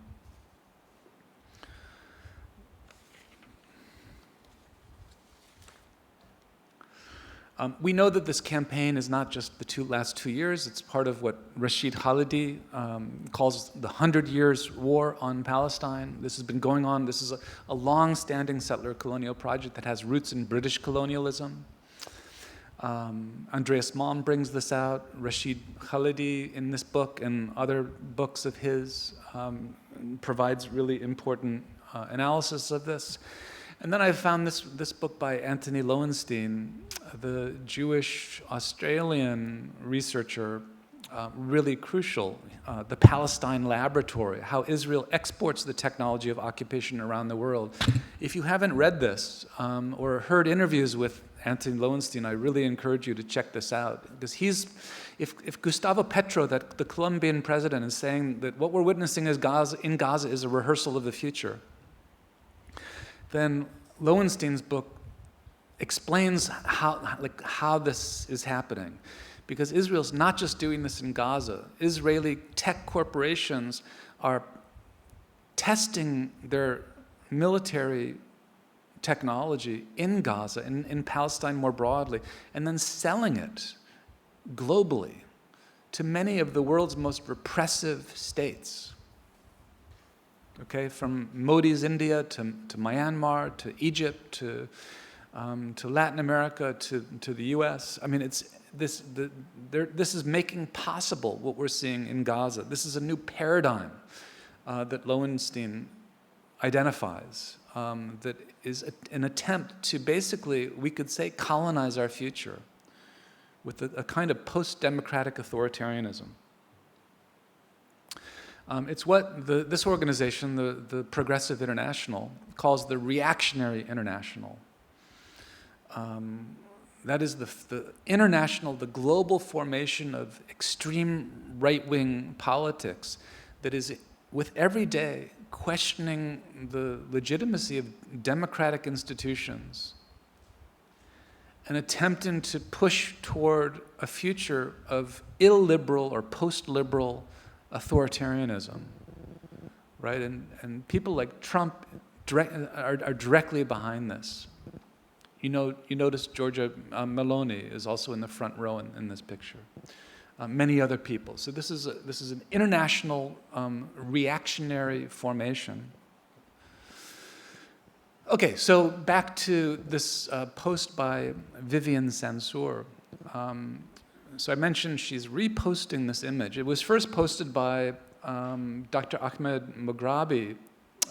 We know that this campaign is not just the last 2 years. It's part of what Rashid Khalidi calls the 100 Years War on Palestine. This has been going on. This is a long-standing settler colonial project that has roots in British colonialism. Andreas Malm brings this out. Rashid Khalidi, in this book and other books of his, provides really important analysis of this. And then I found this book by Anthony Loewenstein, the Jewish Australian researcher, really crucial, the Palestine Laboratory, how Israel exports the technology of occupation around the world. If you haven't read this or heard interviews with Anthony Loewenstein, I really encourage you to check this out. Because if Gustavo Petro, the Colombian president, is saying that what we're witnessing in Gaza is a rehearsal of the future, then Loewenstein's book explains how this is happening. Because Israel's not just doing this in Gaza. Israeli tech corporations are testing their military technology in Gaza, in Palestine more broadly, and then selling it globally to many of the world's most repressive states. Okay, from Modi's India to Myanmar to Egypt to Latin America to the U.S. I mean, this is making possible what we're seeing in Gaza. This is a new paradigm that Loewenstein identifies that is an attempt to basically, we could say, colonize our future with a kind of post-democratic authoritarianism. It's what this organization, the Progressive International, calls the Reactionary International. That is the international, the global formation of extreme right-wing politics that is, with every day, questioning the legitimacy of democratic institutions and attempting to push toward a future of illiberal or post-liberal authoritarianism, right? And people like Trump are directly behind this. You notice Giorgia Meloni is also in the front row in this picture. Many other people. So this is an international reactionary formation. Okay, so back to this post by Vivian Censor. So I mentioned she's reposting this image. It was first posted by Dr. Ahmed Moghrabi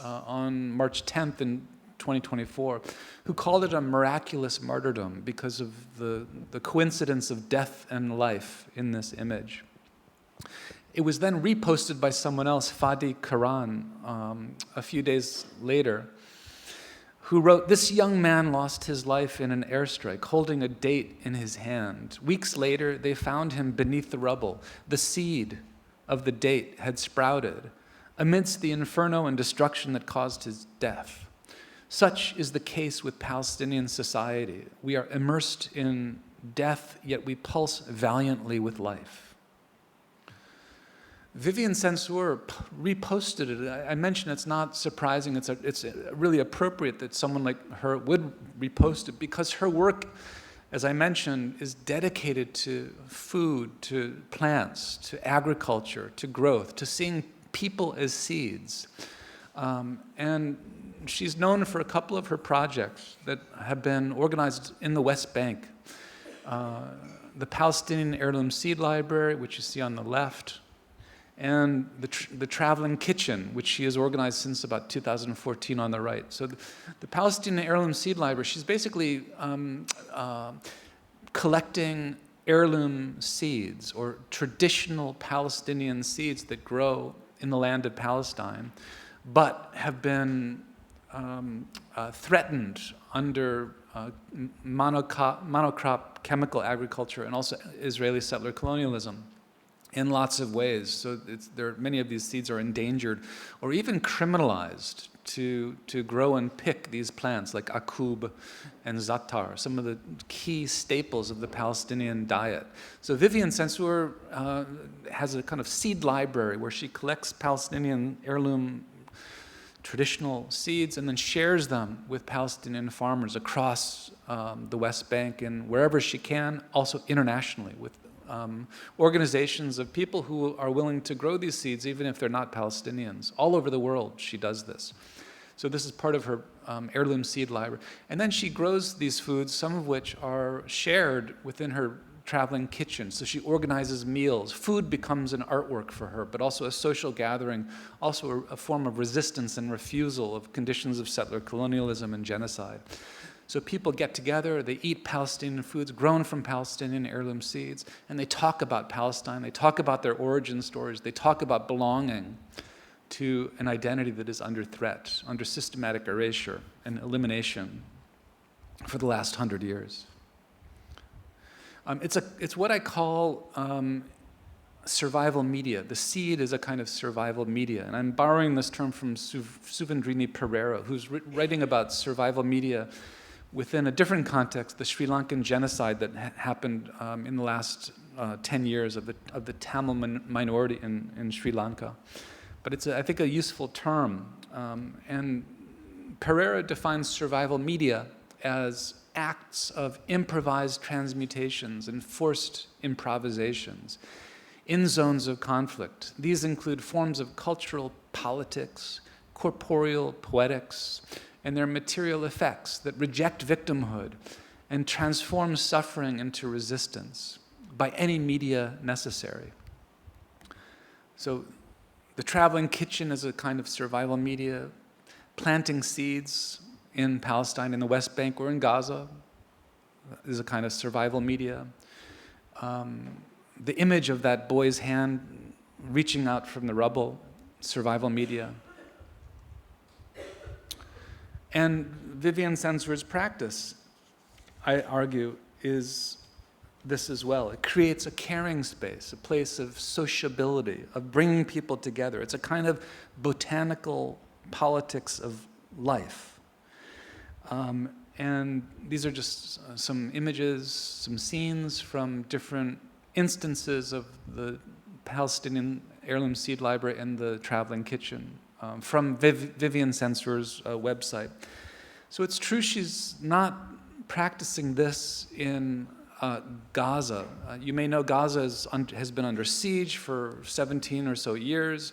on March 10th in 2024, who called it a miraculous martyrdom because of the coincidence of death and life in this image. It was then reposted by someone else, Fadi Karan, a few days later, who wrote, "This young man lost his life in an airstrike, holding a date in his hand. Weeks later, they found him beneath the rubble. The seed of the date had sprouted amidst the inferno and destruction that caused his death. Such is the case with Palestinian society. We are immersed in death, yet we pulse valiantly with life." Vivian Censor reposted it. I mentioned it's not surprising. It's really appropriate that someone like her would repost it because her work as I mentioned, is dedicated to food, to plants, to agriculture, to growth, to seeing people as seeds. And she's known for a couple of her projects that have been organized in the West Bank. The Palestinian Heirloom Seed Library, which you see on the left, and the Traveling Kitchen, which she has organized since about 2014 on the right. So the Palestinian Heirloom Seed Library, she's basically collecting heirloom seeds, or traditional Palestinian seeds that grow in the land of Palestine, but have been threatened under monocrop chemical agriculture and also Israeli settler colonialism in lots of ways. So many of these seeds are endangered or even criminalized to grow and pick these plants like akub and zatar, some of the key staples of the Palestinian diet. So Vivian Censeur has a kind of seed library where she collects Palestinian heirloom traditional seeds and then shares them with Palestinian farmers across the West Bank and wherever she can, also internationally with organizations of people who are willing to grow these seeds even if they're not Palestinians. All over the world she does this. So this is part of her heirloom seed library. And then she grows these foods, some of which are shared within her traveling kitchen. So she organizes meals. Food becomes an artwork for her, but also a social gathering, also a form of resistance and refusal of conditions of settler colonialism and genocide. So people get together, they eat Palestinian foods grown from Palestinian heirloom seeds, and they talk about Palestine, they talk about their origin stories, they talk about belonging to an identity that is under threat, under systematic erasure and elimination for the last 100 years. It's what I call survival media. The seed is a kind of survival media. And I'm borrowing this term from Suvendrini Pereira, who's writing about survival media within a different context, the Sri Lankan genocide that happened in the last 10 years of the Tamil minority in Sri Lanka. But it's, I think, a useful term. And Pereira defines survival media as acts of improvised transmutations and forced improvisations in zones of conflict. These include forms of cultural politics, corporeal poetics, and their material effects that reject victimhood and transform suffering into resistance by any media necessary. So the traveling kitchen is a kind of survival media, planting seeds in Palestine, in the West Bank, or in Gaza is a kind of survival media. The image of that boy's hand reaching out from the rubble, survival media. And Vivian Censur's practice, I argue, is this as well. It creates a caring space, a place of sociability, of bringing people together. It's a kind of botanical politics of life. And these are just some images, some scenes from different instances of the Palestinian Heirloom Seed Library and the Traveling Kitchen from Vivian Censur's website. So it's true she's not practicing this in Gaza. You may know Gaza has been under siege for 17 or so years.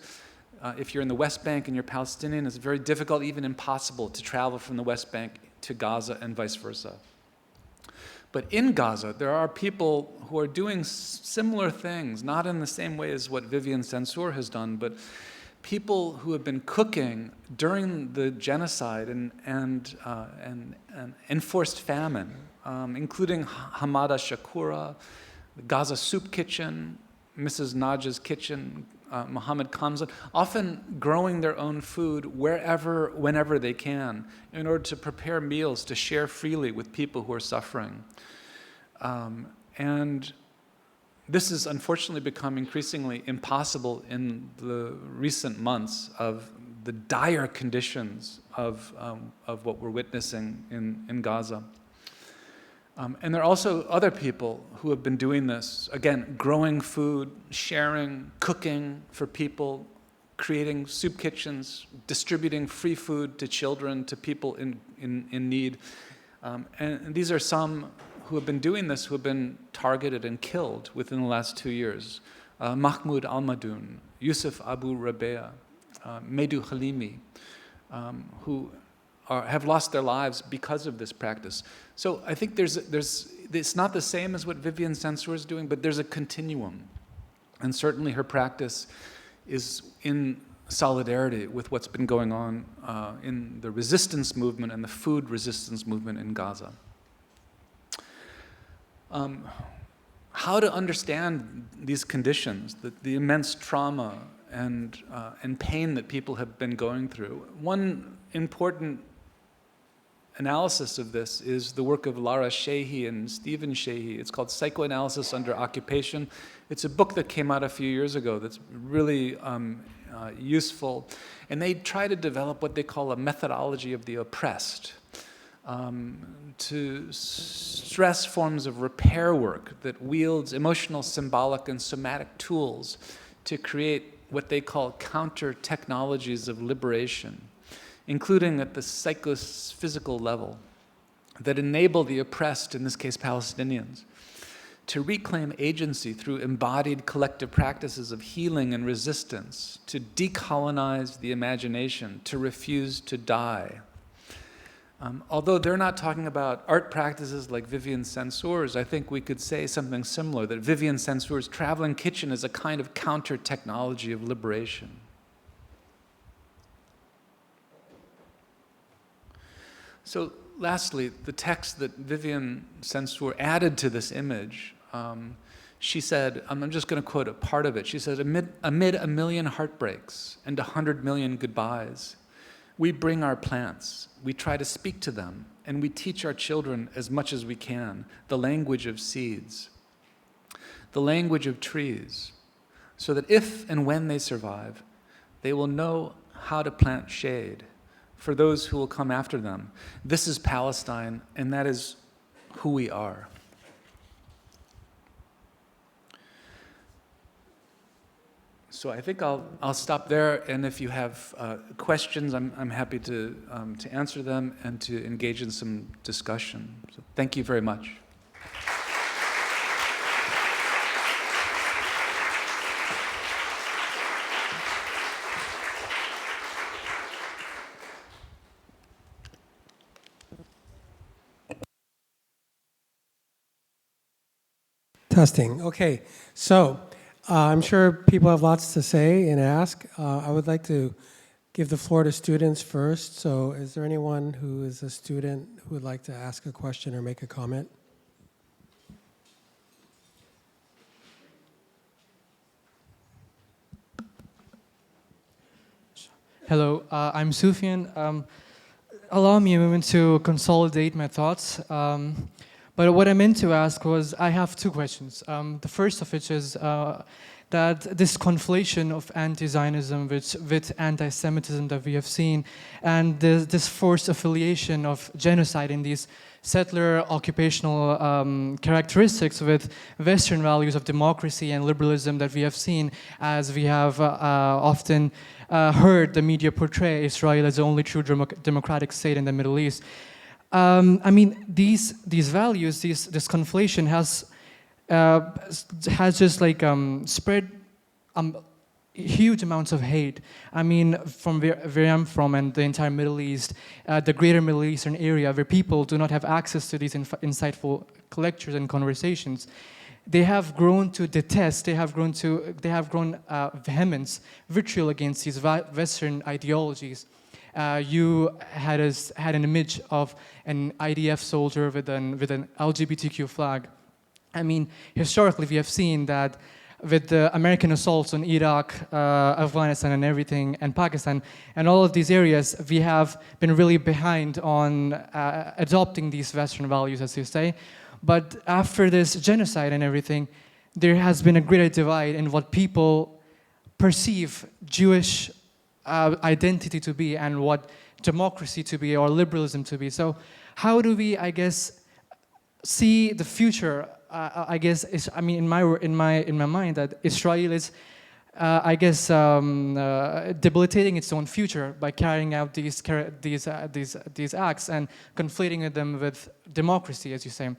If you're in the West Bank and you're Palestinian, it's very difficult, even impossible, to travel from the West Bank to Gaza and vice versa. But in Gaza, there are people who are doing similar things, not in the same way as what Vivian Censeur has done, but people who have been cooking during the genocide and enforced famine, including Hamada Shakura, the Gaza Soup Kitchen, Mrs. Najah's Kitchen, Mohammed Kamzat, often growing their own food wherever, whenever they can, in order to prepare meals to share freely with people who are suffering. And this has unfortunately become increasingly impossible in the recent months of the dire conditions of what we're witnessing in Gaza. And there are also other people who have been doing this, again, growing food, sharing, cooking for people, creating soup kitchens, distributing free food to children, to people in need. And these are some who have been doing this, who have been targeted and killed within the last 2 years. Mahmoud Al-Madoun, Yusuf Abu Rabea, Medu Halimi, who have lost their lives because of this practice. So I think it's not the same as what Vivienne Sansour is doing, but there's a continuum. And certainly her practice is in solidarity with what's been going on in the resistance movement and the food resistance movement in Gaza. How to understand these conditions, the immense trauma and pain that people have been going through. One important analysis of this is the work of Lara Sheehy and Stephen Sheehy. It's called Psychoanalysis Under Occupation. It's a book that came out a few years ago that's really useful. And they try to develop what they call a methodology of the oppressed, to stress forms of repair work that wields emotional, symbolic, and somatic tools to create what they call counter-technologies of liberation, including at the psychophysical level, that enable the oppressed, in this case Palestinians, to reclaim agency through embodied collective practices of healing and resistance, to decolonize the imagination, to refuse to die. Although they're not talking about art practices like Vivienne Sansour's, I think we could say something similar, that Vivienne Sansour's traveling kitchen is a kind of counter-technology of liberation. So lastly, the text that Vivienne Sansour added to this image, she said, I'm just going to quote a part of it. She said, amid a million heartbreaks and 100 million goodbyes, we bring our plants, we try to speak to them, and we teach our children as much as we can the language of seeds, the language of trees, so that if and when they survive, they will know how to plant shade for those who will come after them. This is Palestine, and that is who we are. So I think I'll stop there, and if you have questions, I'm happy to answer them and to engage in some discussion. So thank you very much. Testing. Okay, so I'm sure people have lots to say and ask. I would like to give the floor to students first. So is there anyone who is a student who would like to ask a question or make a comment? Hello, I'm Sufyan. Allow me a moment to consolidate my thoughts. But what I meant to ask was, I have two questions. The first of which is that this conflation of anti-Zionism with anti-Semitism that we have seen, and this forced affiliation of genocide in these settler occupational characteristics with Western values of democracy and liberalism that we have seen, as we have often heard the media portray Israel as the only true democratic state in the Middle East. I mean, these values, this conflation has just like spread huge amounts of hate. I mean, from where I'm from and the entire Middle East, the greater Middle Eastern area, where people do not have access to these insightful lectures and conversations, they have grown to detest. They have grown vehemence, vitriol against these Western ideologies. You had an image of an IDF soldier with an LGBTQ flag. I mean, historically, we have seen that with the American assaults on Iraq, Afghanistan and everything, and Pakistan, and all of these areas, we have been really behind on adopting these Western values, as you say. But after this genocide and everything, there has been a greater divide in what people perceive Jewish identity to be and what democracy to be or liberalism to be. So how do we, I guess, see the future? I guess I mean in my mind that Israel is, I guess, debilitating its own future by carrying out these acts and conflating them with democracy, as you say.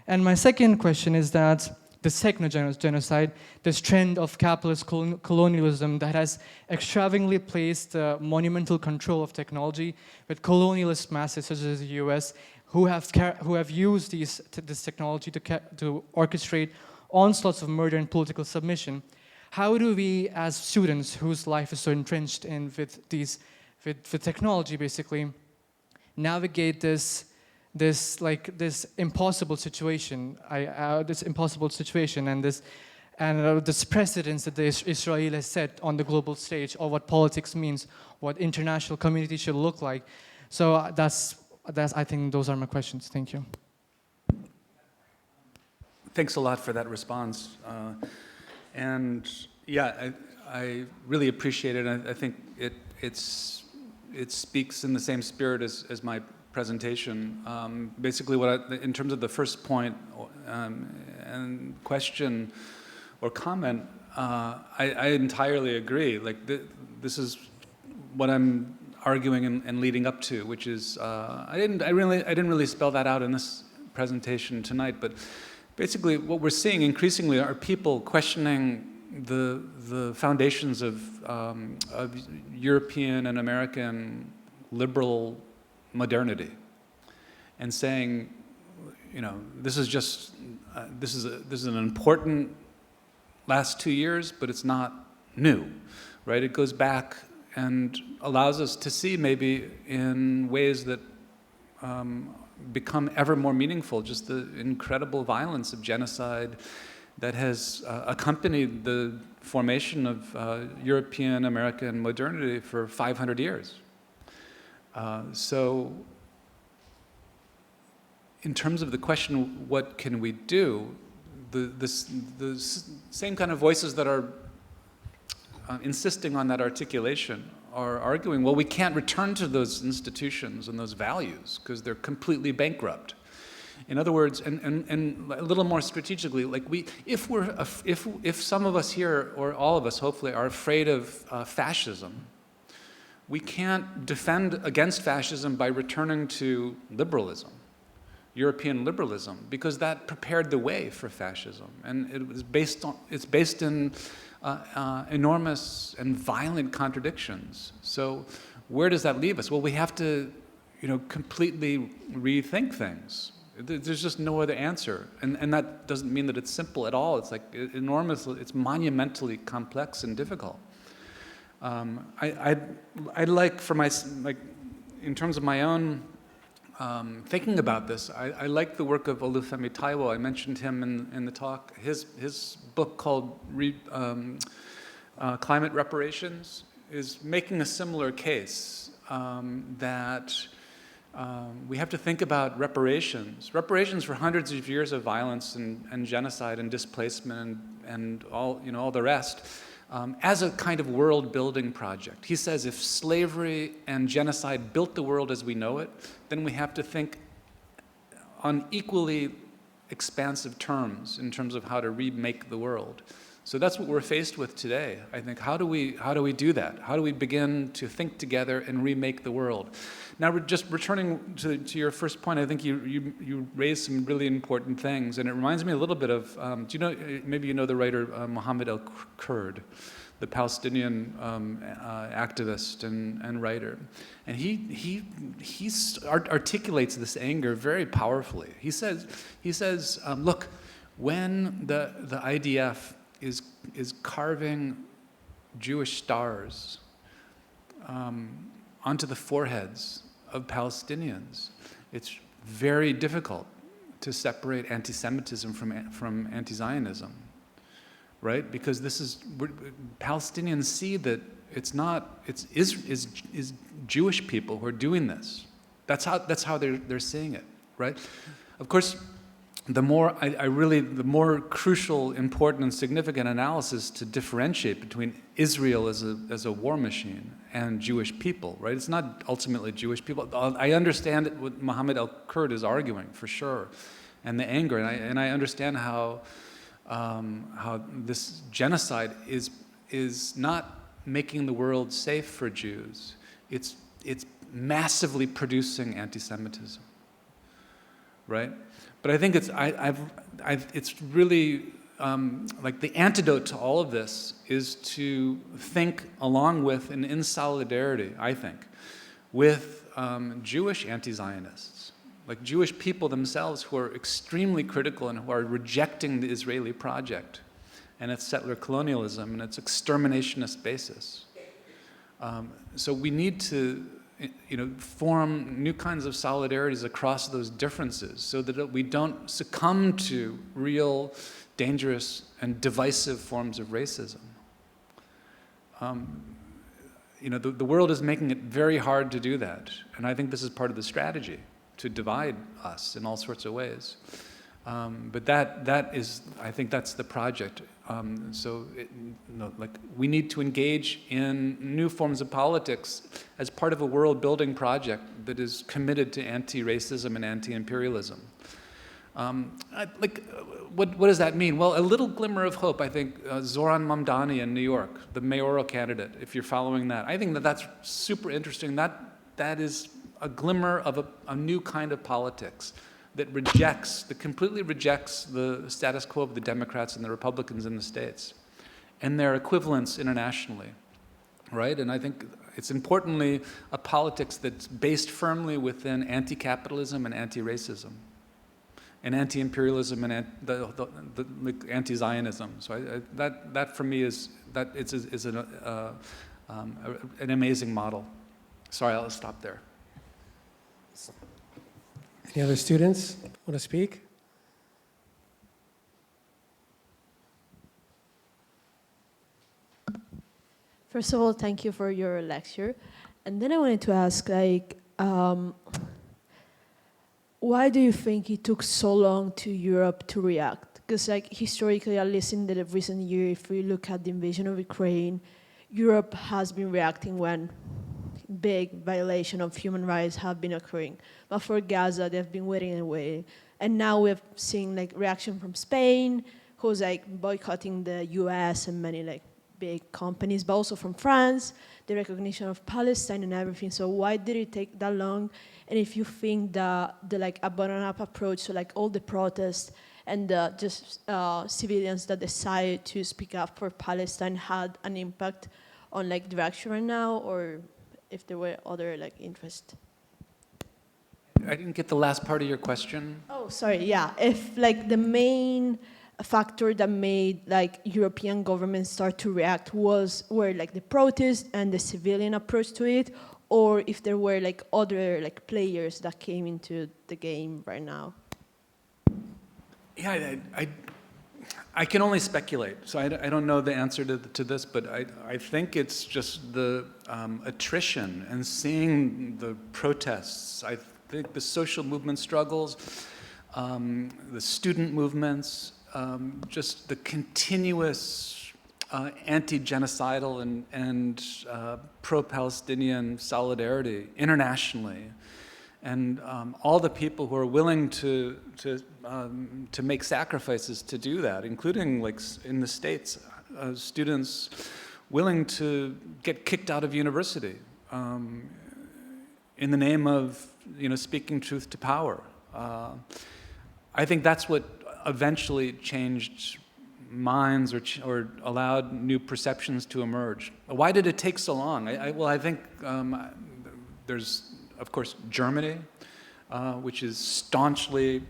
And my second question is that this techno-genocide, this trend of capitalist colonialism that has extravagantly placed monumental control of technology with colonialist masses such as the US, who have used this technology to orchestrate onslaughts of murder and political submission. How do we, as students whose life is so entrenched in with technology, basically, navigate this impossible situation, and this precedence that Israel has set on the global stage of what politics means, what international community should look like. So I think those are my questions. Thank you. Thanks a lot for that response. And yeah, I really appreciate it. I think it speaks in the same spirit as my presentation. Basically, in terms of the first point and question or comment, I entirely agree. Like this is what I'm arguing and leading up to, which is I didn't really spell that out in this presentation tonight, but basically what we're seeing increasingly are people questioning the foundations of European and American liberal modernity, and saying, this is an important last 2 years, but it's not new, right? It goes back and allows us to see maybe in ways that become ever more meaningful, just the incredible violence of genocide that has accompanied the formation of European American modernity for 500 years. So in terms of the question, what can we do, the same kind of voices that are insisting on that articulation are arguing, well, we can't return to those institutions and those values because they're completely bankrupt. In other words, and a little more strategically, like if some of us here, or all of us hopefully, are afraid of fascism, we can't defend against fascism by returning to liberalism, European liberalism, because that prepared the way for fascism, and it's based in enormous and violent contradictions. So where does that leave us? Well, we have to, completely rethink things. There's just no other answer, and that doesn't mean that it's simple at all. It's like it's monumentally complex and difficult. I'd like, in terms of my own thinking about this, I like the work of Olufemi Taiwo. I mentioned him in the talk. His book called Climate Reparations is making a similar case, that we have to think about reparations for hundreds of years of violence and genocide and displacement and all the rest, as a kind of world-building project. He says if slavery and genocide built the world as we know it, then we have to think on equally expansive terms in terms of how to remake the world. So that's what we're faced with today. I think, how do we do that? How do we begin to think together and remake the world? Now, we're just returning to your first point. I think you raised some really important things, and it reminds me a little bit of, maybe you know the writer Mohammed El-Kurd, the Palestinian activist and writer, and he articulates this anger very powerfully. He says, look, when the IDF is carving Jewish stars onto the foreheads of Palestinians, it's very difficult to separate anti-Semitism from anti-Zionism, right? Because Palestinians see that it's Jewish people who are doing this. That's how they're seeing it, right? Of course, the more crucial, important, and significant analysis to differentiate between Israel as a war machine and Jewish people, right? It's not ultimately Jewish people. I understand what Mohammed El-Kurd is arguing, for sure, and the anger, and I understand how this genocide is not making the world safe for Jews. It's massively producing anti-Semitism, right? But I think it's really like the antidote to all of this is to think along with and in solidarity, I think, with Jewish anti-Zionists, like Jewish people themselves who are extremely critical and who are rejecting the Israeli project and its settler colonialism and its exterminationist basis. So we need to form new kinds of solidarities across those differences so that we don't succumb to real, dangerous, and divisive forms of racism. The world is making it very hard to do that, and I think this is part of the strategy, to divide us in all sorts of ways. But that is, I think that's the project. We need to engage in new forms of politics as part of a world-building project that is committed to anti-racism and anti-imperialism. What does that mean? Well, a little glimmer of hope, I think, Zoran Mamdani in New York, the mayoral candidate, if you're following that. I think that's super interesting. That is a glimmer of a new kind of politics that completely rejects the status quo of the Democrats and the Republicans in the States and their equivalents internationally, right? And I think it's importantly a politics that's based firmly within anti-capitalism and anti-racism and anti-imperialism and anti-Zionism. So that for me is an amazing model. Sorry, I'll stop there. Any other students want to speak? First of all, thank you for your lecture. And then I wanted to ask, why do you think it took so long to Europe to react? Because historically, at least in the recent year, if we look at the invasion of Ukraine, Europe has been reacting when big violation of human rights have been occurring. But for Gaza, they've been waiting and waiting. And now we've seen reaction from Spain, who's boycotting the US and many big companies, but also from France, the recognition of Palestine and everything. So why did it take that long? And if you think the a bottom-up approach, so all the protests and just civilians that decided to speak up for Palestine had an impact on the direction right now, or if there were other interests? I didn't get the last part of your question. Oh, sorry, yeah. If the main factor that made European governments start to react were the protests and the civilian approach to it, or if there were other players that came into the game right now. Yeah, I can only speculate, so I don't know the answer to this, but I think it's just the attrition and seeing the protests. I think the social movement struggles, the student movements, just the continuous anti-genocidal and pro-Palestinian solidarity internationally, and all the people who are willing to make sacrifices to do that, including in the States, students willing to get kicked out of university in the name of speaking truth to power. I think that's what eventually changed minds or allowed new perceptions to emerge. Why did it take so long? I think there's, of course, Germany, which is staunchly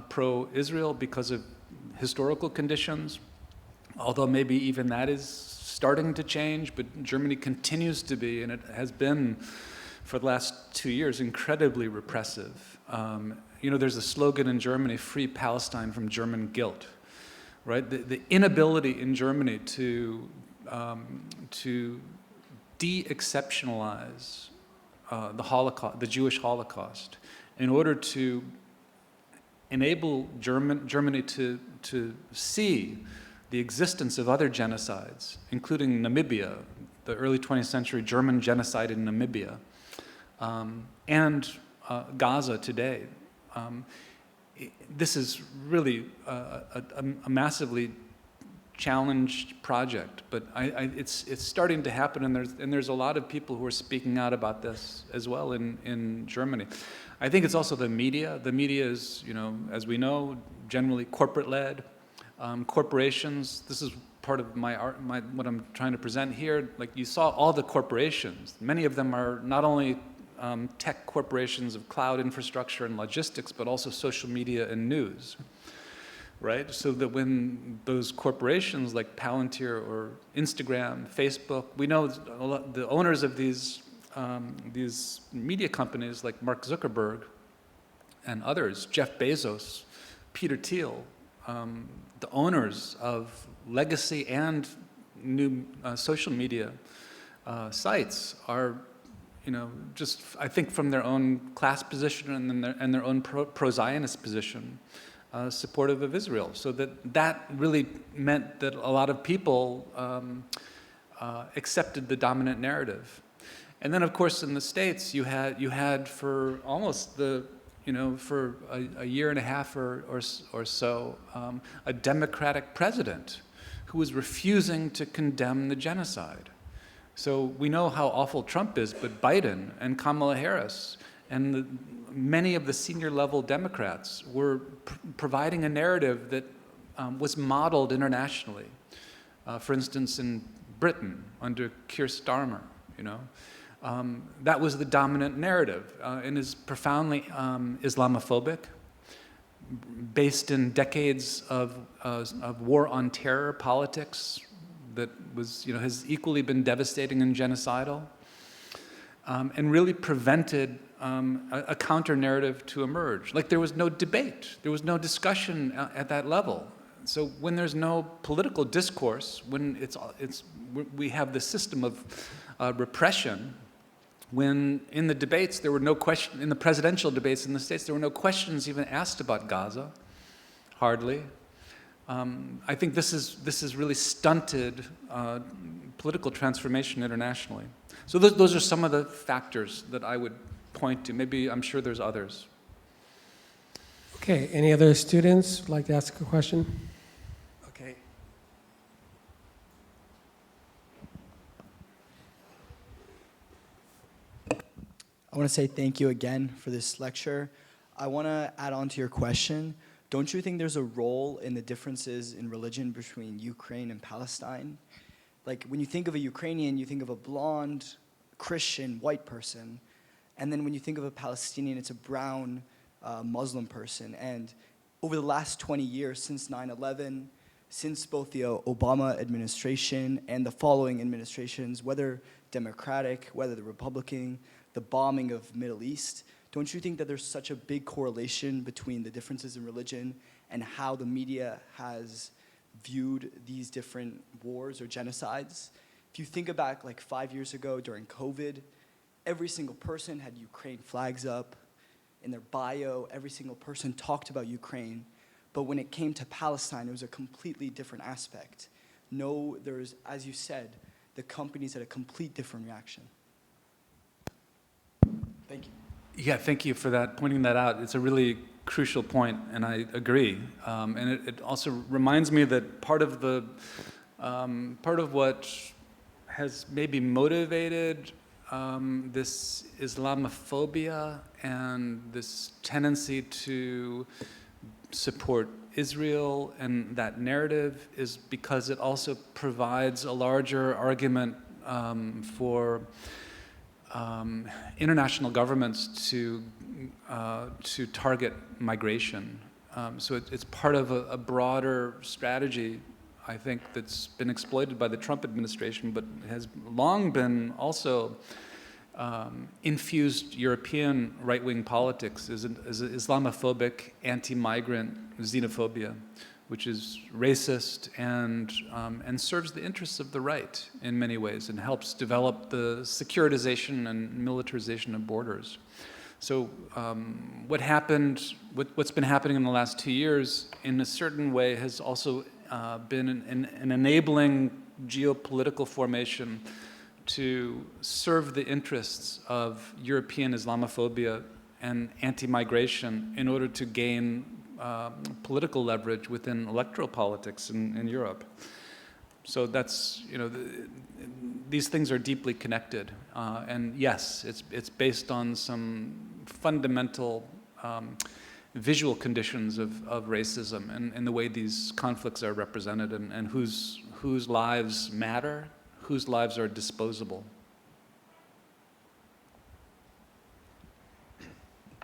pro-Israel because of historical conditions, although maybe even that is starting to change, but Germany continues to be, and it has been for the last 2 years, incredibly repressive. There's a slogan in Germany, "Free Palestine from German guilt," right? The inability in Germany to de-exceptionalize the Holocaust, the Jewish Holocaust, in order to enable Germany to see the existence of other genocides, including Namibia, the early 20th century German genocide in Namibia, and Gaza today. This is really a massively challenged project, but it's starting to happen, and there's a lot of people who are speaking out about this as well in Germany. I think it's also the media. The media is, as we know, generally corporate-led. Corporations. This is part of what I'm trying to present here. Like you saw, all the corporations. Many of them are not only tech corporations of cloud infrastructure and logistics, but also social media and news. Right? So that when those corporations like Palantir or Instagram, Facebook, we know the owners of these media companies like Mark Zuckerberg and others, Jeff Bezos, Peter Thiel, the owners of legacy and new social media sites are, just I think from their own class position and their own pro-Zionist position, supportive of Israel. So that really meant that a lot of people accepted the dominant narrative. And then, of course, in the States, you had for almost for a year and a half or so, a Democratic president who was refusing to condemn the genocide. So we know how awful Trump is, but Biden and Kamala Harris and many of the senior level Democrats were providing a narrative that was modeled internationally. For instance, in Britain under Keir Starmer, that was the dominant narrative, and is profoundly Islamophobic, based in decades of war on terror politics that has equally been devastating and genocidal, and really prevented a counter-narrative to emerge. Like there was no debate, there was no discussion at that level. So when there's no political discourse, when we have the system of repression, when in the debates there were no question, in the presidential debates in the States, there were no questions even asked about Gaza, hardly. I think this is really stunted political transformation internationally. So those are some of the factors that I would point to. Maybe, I'm sure there's others. Okay, any other students would like to ask a question? Okay. I want to say thank you again for this lecture. I want to add on to your question. Don't you think there's a role in the differences in religion between Ukraine and Palestine? Like when you think of a Ukrainian, you think of a blonde, Christian, white person. And then when you think of a Palestinian, it's a brown, Muslim person. And over the last 20 years, since 9/11, since both the Obama administration and the following administrations, whether Democratic, whether the Republican, the bombing of Middle East, don't you think that there's such a big correlation between the differences in religion and how the media has viewed these different wars or genocides? If you think back like 5 years ago during COVID, every single person had Ukraine flags up in their bio. Every single person talked about Ukraine. But when it came to Palestine, it was a completely different aspect. No, there's, as you said, the companies had a complete different reaction. Thank you. Yeah, thank you for that, pointing that out. It's a really crucial point, and I agree. And it also reminds me that part of what has maybe motivated this Islamophobia and this tendency to support Israel and that narrative is because it also provides a larger argument for international governments to target migration. So it's part of a broader strategy, I think, that's been exploited by the Trump administration, but has long been also infused European right-wing politics is Islamophobic, anti-migrant xenophobia, which is racist and serves the interests of the right in many ways and helps develop the securitization and militarization of borders. So what's been happening in the last 2 years in a certain way has also been an enabling geopolitical formation to serve the interests of European Islamophobia and anti-migration in order to gain political leverage within electoral politics in Europe. So that's, these things are deeply connected. And yes, it's based on some fundamental visual conditions of racism and the way these conflicts are represented and whose lives matter, whose lives are disposable.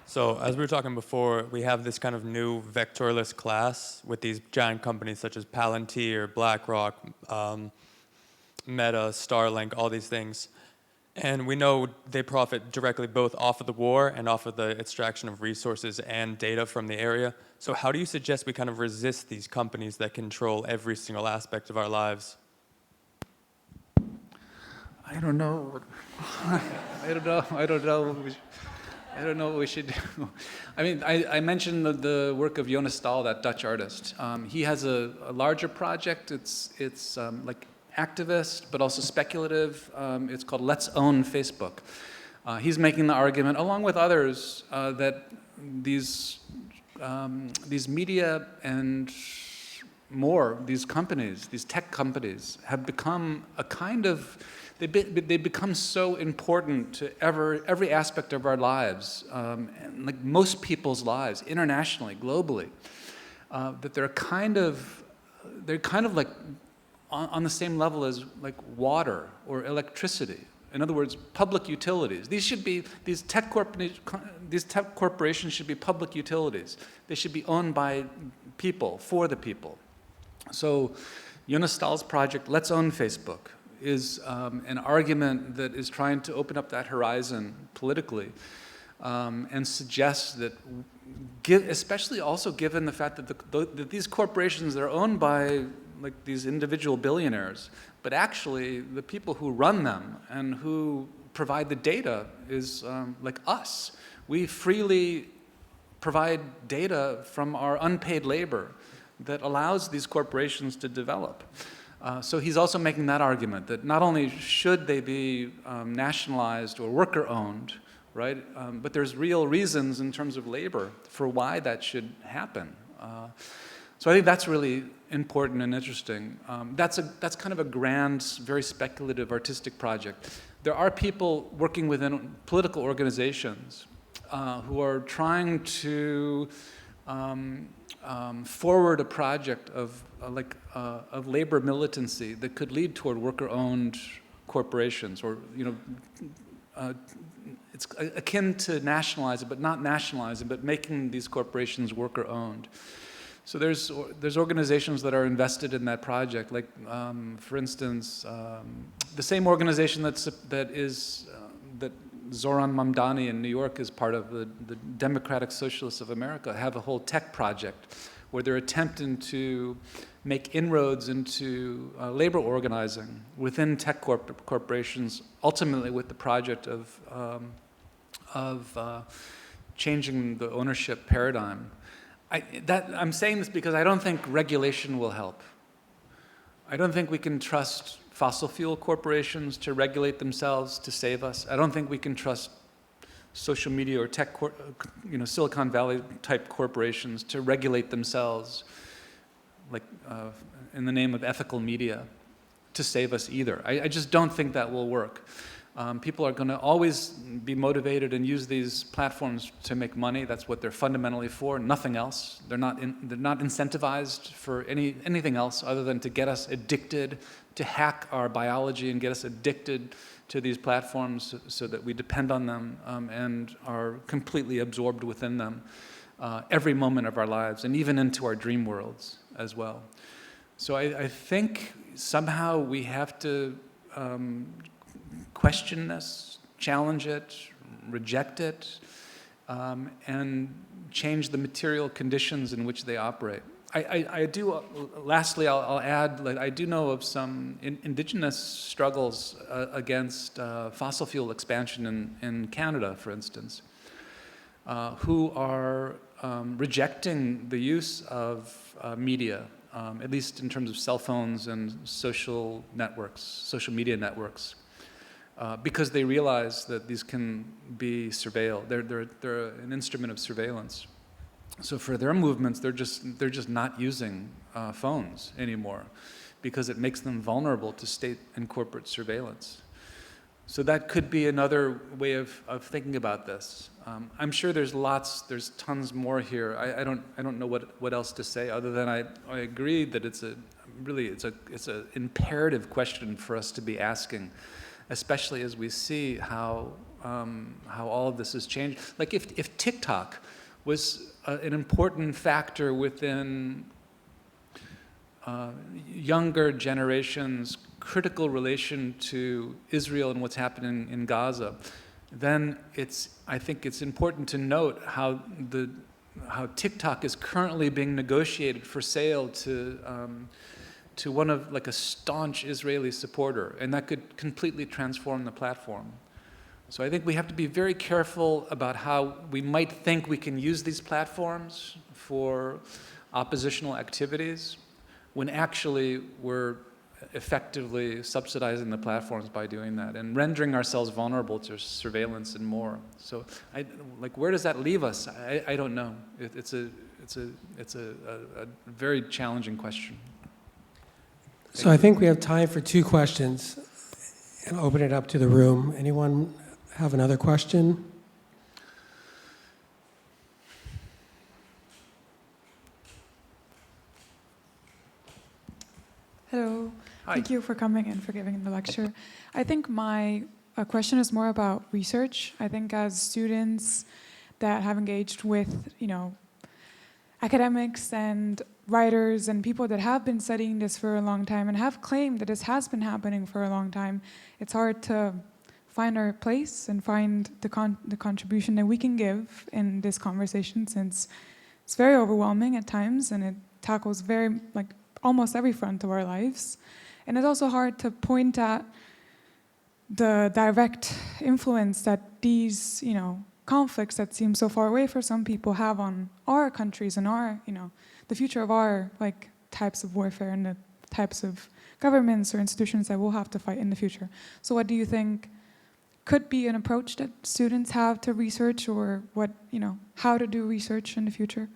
So as we were talking before, we have this kind of new vectorless class with these giant companies such as Palantir, BlackRock, Meta, Starlink, all these things. And we know they profit directly both off of the war and off of the extraction of resources and data from the area. So how do you suggest we kind of resist these companies that control every single aspect of our lives? I don't know. I don't know what we should do. I mean, I mentioned the work of Jonas Staal, that Dutch artist. He has a larger project. It's like activist, but also speculative. It's called Let's Own Facebook. He's making the argument, along with others, that these media and more, these companies, these tech companies, have become a kind of, they become so important to every aspect of our lives, and like most people's lives, internationally, globally, that they're kind of like on the same level as like water or electricity. In other words, public utilities. These tech corporations should be public utilities. They should be owned by people, for the people. So Jonas Stahl's project, Let's Own Facebook, is an argument that is trying to open up that horizon politically and suggests that, especially also given the fact that these corporations are owned by like these individual billionaires, but actually the people who run them and who provide the data is like us. We freely provide data from our unpaid labor that allows these corporations to develop. So he's also making that argument that not only should they be nationalized or worker-owned, right, but there's real reasons in terms of labor for why that should happen. So I think that's really important and interesting. That's kind of a grand, very speculative, artistic project. There are people working within political organizations who are trying to forward a project of labor militancy that could lead toward worker-owned corporations, or it's akin to nationalizing, but not nationalizing, but making these corporations worker-owned. So there's organizations that are invested in that project, like for instance, the same organization that Zoran Mamdani in New York is part of, the Democratic Socialists of America, have a whole tech project where they're attempting to make inroads into labor organizing within tech corporations, ultimately with the project of changing the ownership paradigm. I'm saying this because I don't think regulation will help. I don't think we can trust fossil fuel corporations to regulate themselves to save us. I don't think we can trust social media or tech, Silicon Valley type corporations to regulate themselves, like in the name of ethical media, to save us either. I just don't think that will work. People are going to always be motivated and use these platforms to make money. That's what they're fundamentally for, nothing else. They're not incentivized for anything else other than to get us addicted, to hack our biology and get us addicted to these platforms so that we depend on them and are completely absorbed within them every moment of our lives, and even into our dream worlds as well. So I think somehow we have to question this, challenge it, reject it, and change the material conditions in which they operate. I do, lastly, I'll add, like, I do know of some indigenous struggles against fossil fuel expansion in Canada, for instance, who are rejecting the use of media, at least in terms of cell phones and social networks, social media networks, because they realize that these can be surveilled. They're an instrument of surveillance. So for their movements, they're just not using phones anymore, because it makes them vulnerable to state and corporate surveillance. So that could be another way of thinking about this. I'm sure there's tons more here. I don't know what else to say other than I agree that it's an imperative question for us to be asking, especially as we see how all of this has changed. Like if TikTok was an important factor within younger generations' critical relation to Israel and what's happening in Gaza, then I think it's important to note how TikTok is currently being negotiated for sale to one of like a staunch Israeli supporter, and that could completely transform the platform. So I think we have to be very careful about how we might think we can use these platforms for oppositional activities, when actually we're effectively subsidizing the platforms by doing that and rendering ourselves vulnerable to surveillance and more. So, where does that leave us? I don't know. It's a very challenging question. So I think we have time for 2 questions, and open it up to the room. Anyone have another question? Hello. Hi. Thank you for coming and for giving the lecture. I think my question is more about research. I think as students that have engaged with, academics and writers and people that have been studying this for a long time and have claimed that this has been happening for a long time, it's hard to find our place and find the contribution that we can give in this conversation, since it's very overwhelming at times and it tackles almost every front of our lives. And it's also hard to point at the direct influence that these, conflicts that seem so far away for some people have on our countries and our, the future of our types of warfare and the types of governments or institutions that we'll have to fight in the future. So what do you think could be an approach that students have to research, or what, how to do research in the future?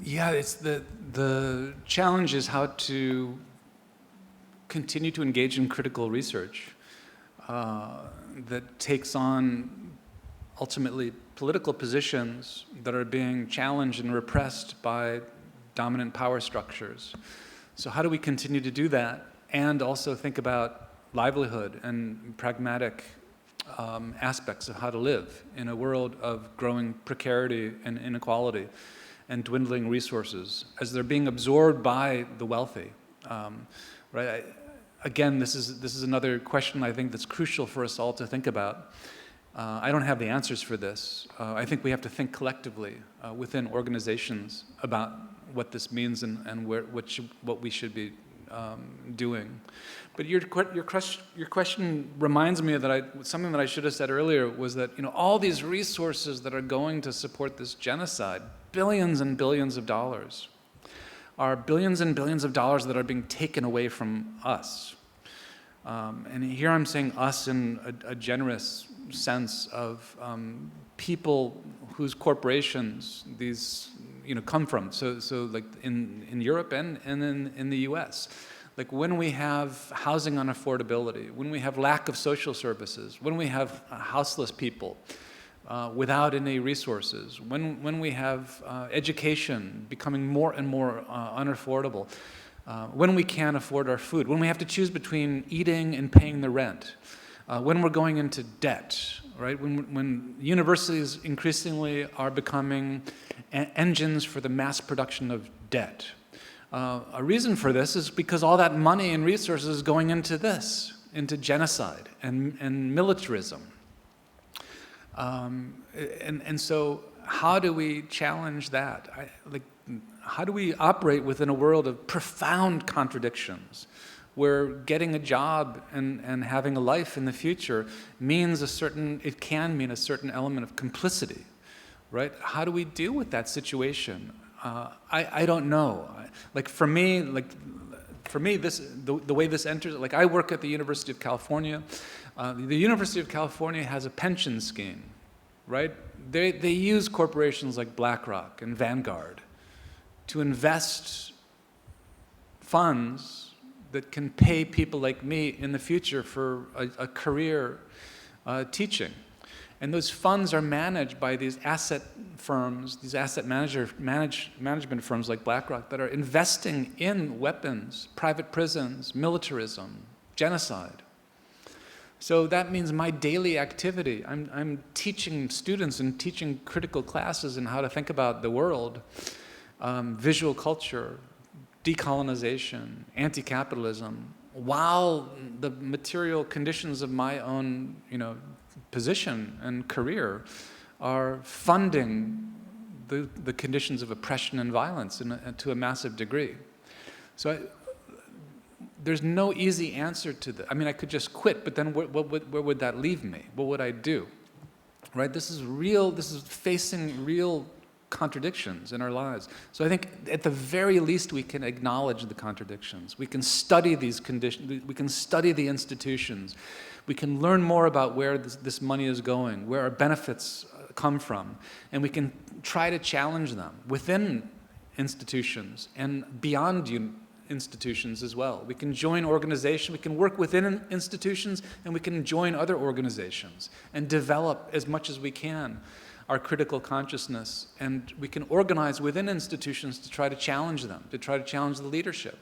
Yeah, it's the challenge is how to continue to engage in critical research that takes on ultimately political positions that are being challenged and repressed by dominant power structures. So how do we continue to do that and also think about livelihood and pragmatic aspects of how to live in a world of growing precarity and inequality and dwindling resources as they're being absorbed by the wealthy, right? Again, this is another question I think that's crucial for us all to think about. I don't have the answers for this. I think we have to think collectively within organizations about what this means and what we should be doing. But your question reminds me that something that I should have said earlier was that all these resources that are going to support this genocide, billions and billions of dollars, are billions and billions of dollars that are being taken away from us. And here I'm saying us in a generous sense of people whose corporations these come from. So like in Europe and in the US. Like when we have housing unaffordability, when we have lack of social services, when we have houseless people without any resources, when we have education becoming more and more unaffordable, when we can't afford our food, when we have to choose between eating and paying the rent, when we're going into debt, right? When universities increasingly are becoming engines for the mass production of debt. A reason for this is because all that money and resources is going into genocide and militarism. And so how do we challenge that? How do we operate within a world of profound contradictions, where getting a job and having a life in the future it can mean a certain element of complicity, right? How do we deal with that situation? I don't know. For me, the way this enters, I work at the University of California. The University of California has a pension scheme, right? They use corporations like BlackRock and Vanguard to invest funds that can pay people like me in the future for a career teaching. And those funds are managed by these asset firms, these asset management firms like BlackRock that are investing in weapons, private prisons, militarism, genocide. So that means my daily activity, I'm teaching students and teaching critical classes in how to think about the world, visual culture, decolonization, anti-capitalism, while the material conditions of my own, position and career are funding the conditions of oppression and violence to a massive degree. So there's no easy answer to that. I mean, I could just quit, but then where would that leave me? What would I do? Right? This is facing real contradictions in our lives. So I think at the very least we can acknowledge the contradictions. We can study these conditions, we can study the institutions, we can learn more about where this money is going, where our benefits come from, and we can try to challenge them within institutions and beyond institutions as well. We can join organizations, we can work within institutions, and we can join other organizations and develop as much as we can our critical consciousness, and we can organize within institutions to try to challenge them, to try to challenge the leadership,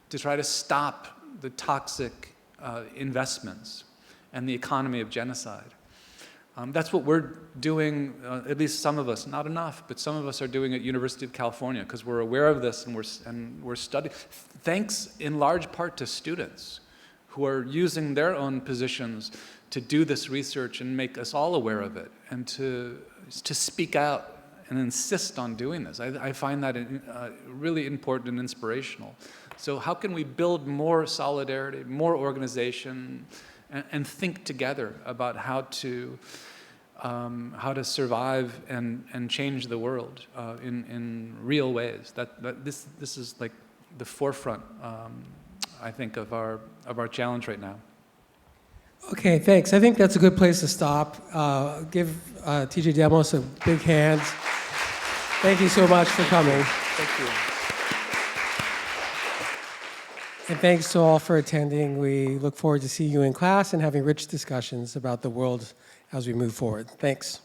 to try to stop the toxic investments and the economy of genocide. That's what we're doing, at least some of us, not enough, but some of us are doing at University of California because we're aware of this and we're studying, thanks in large part to students who are using their own positions to do this research and make us all aware of it and to speak out and insist on doing this. I find that really important and inspirational. So how can we build more solidarity, more organization, and think together about how to survive and change the world in real ways? This is like the forefront, I think, of our challenge right now. Okay, thanks. I think that's a good place to stop. Give TJ Demos a big hand. Thank you so much for coming. Thank you. And thanks to all for attending. We look forward to seeing you in class and having rich discussions about the world as we move forward. Thanks.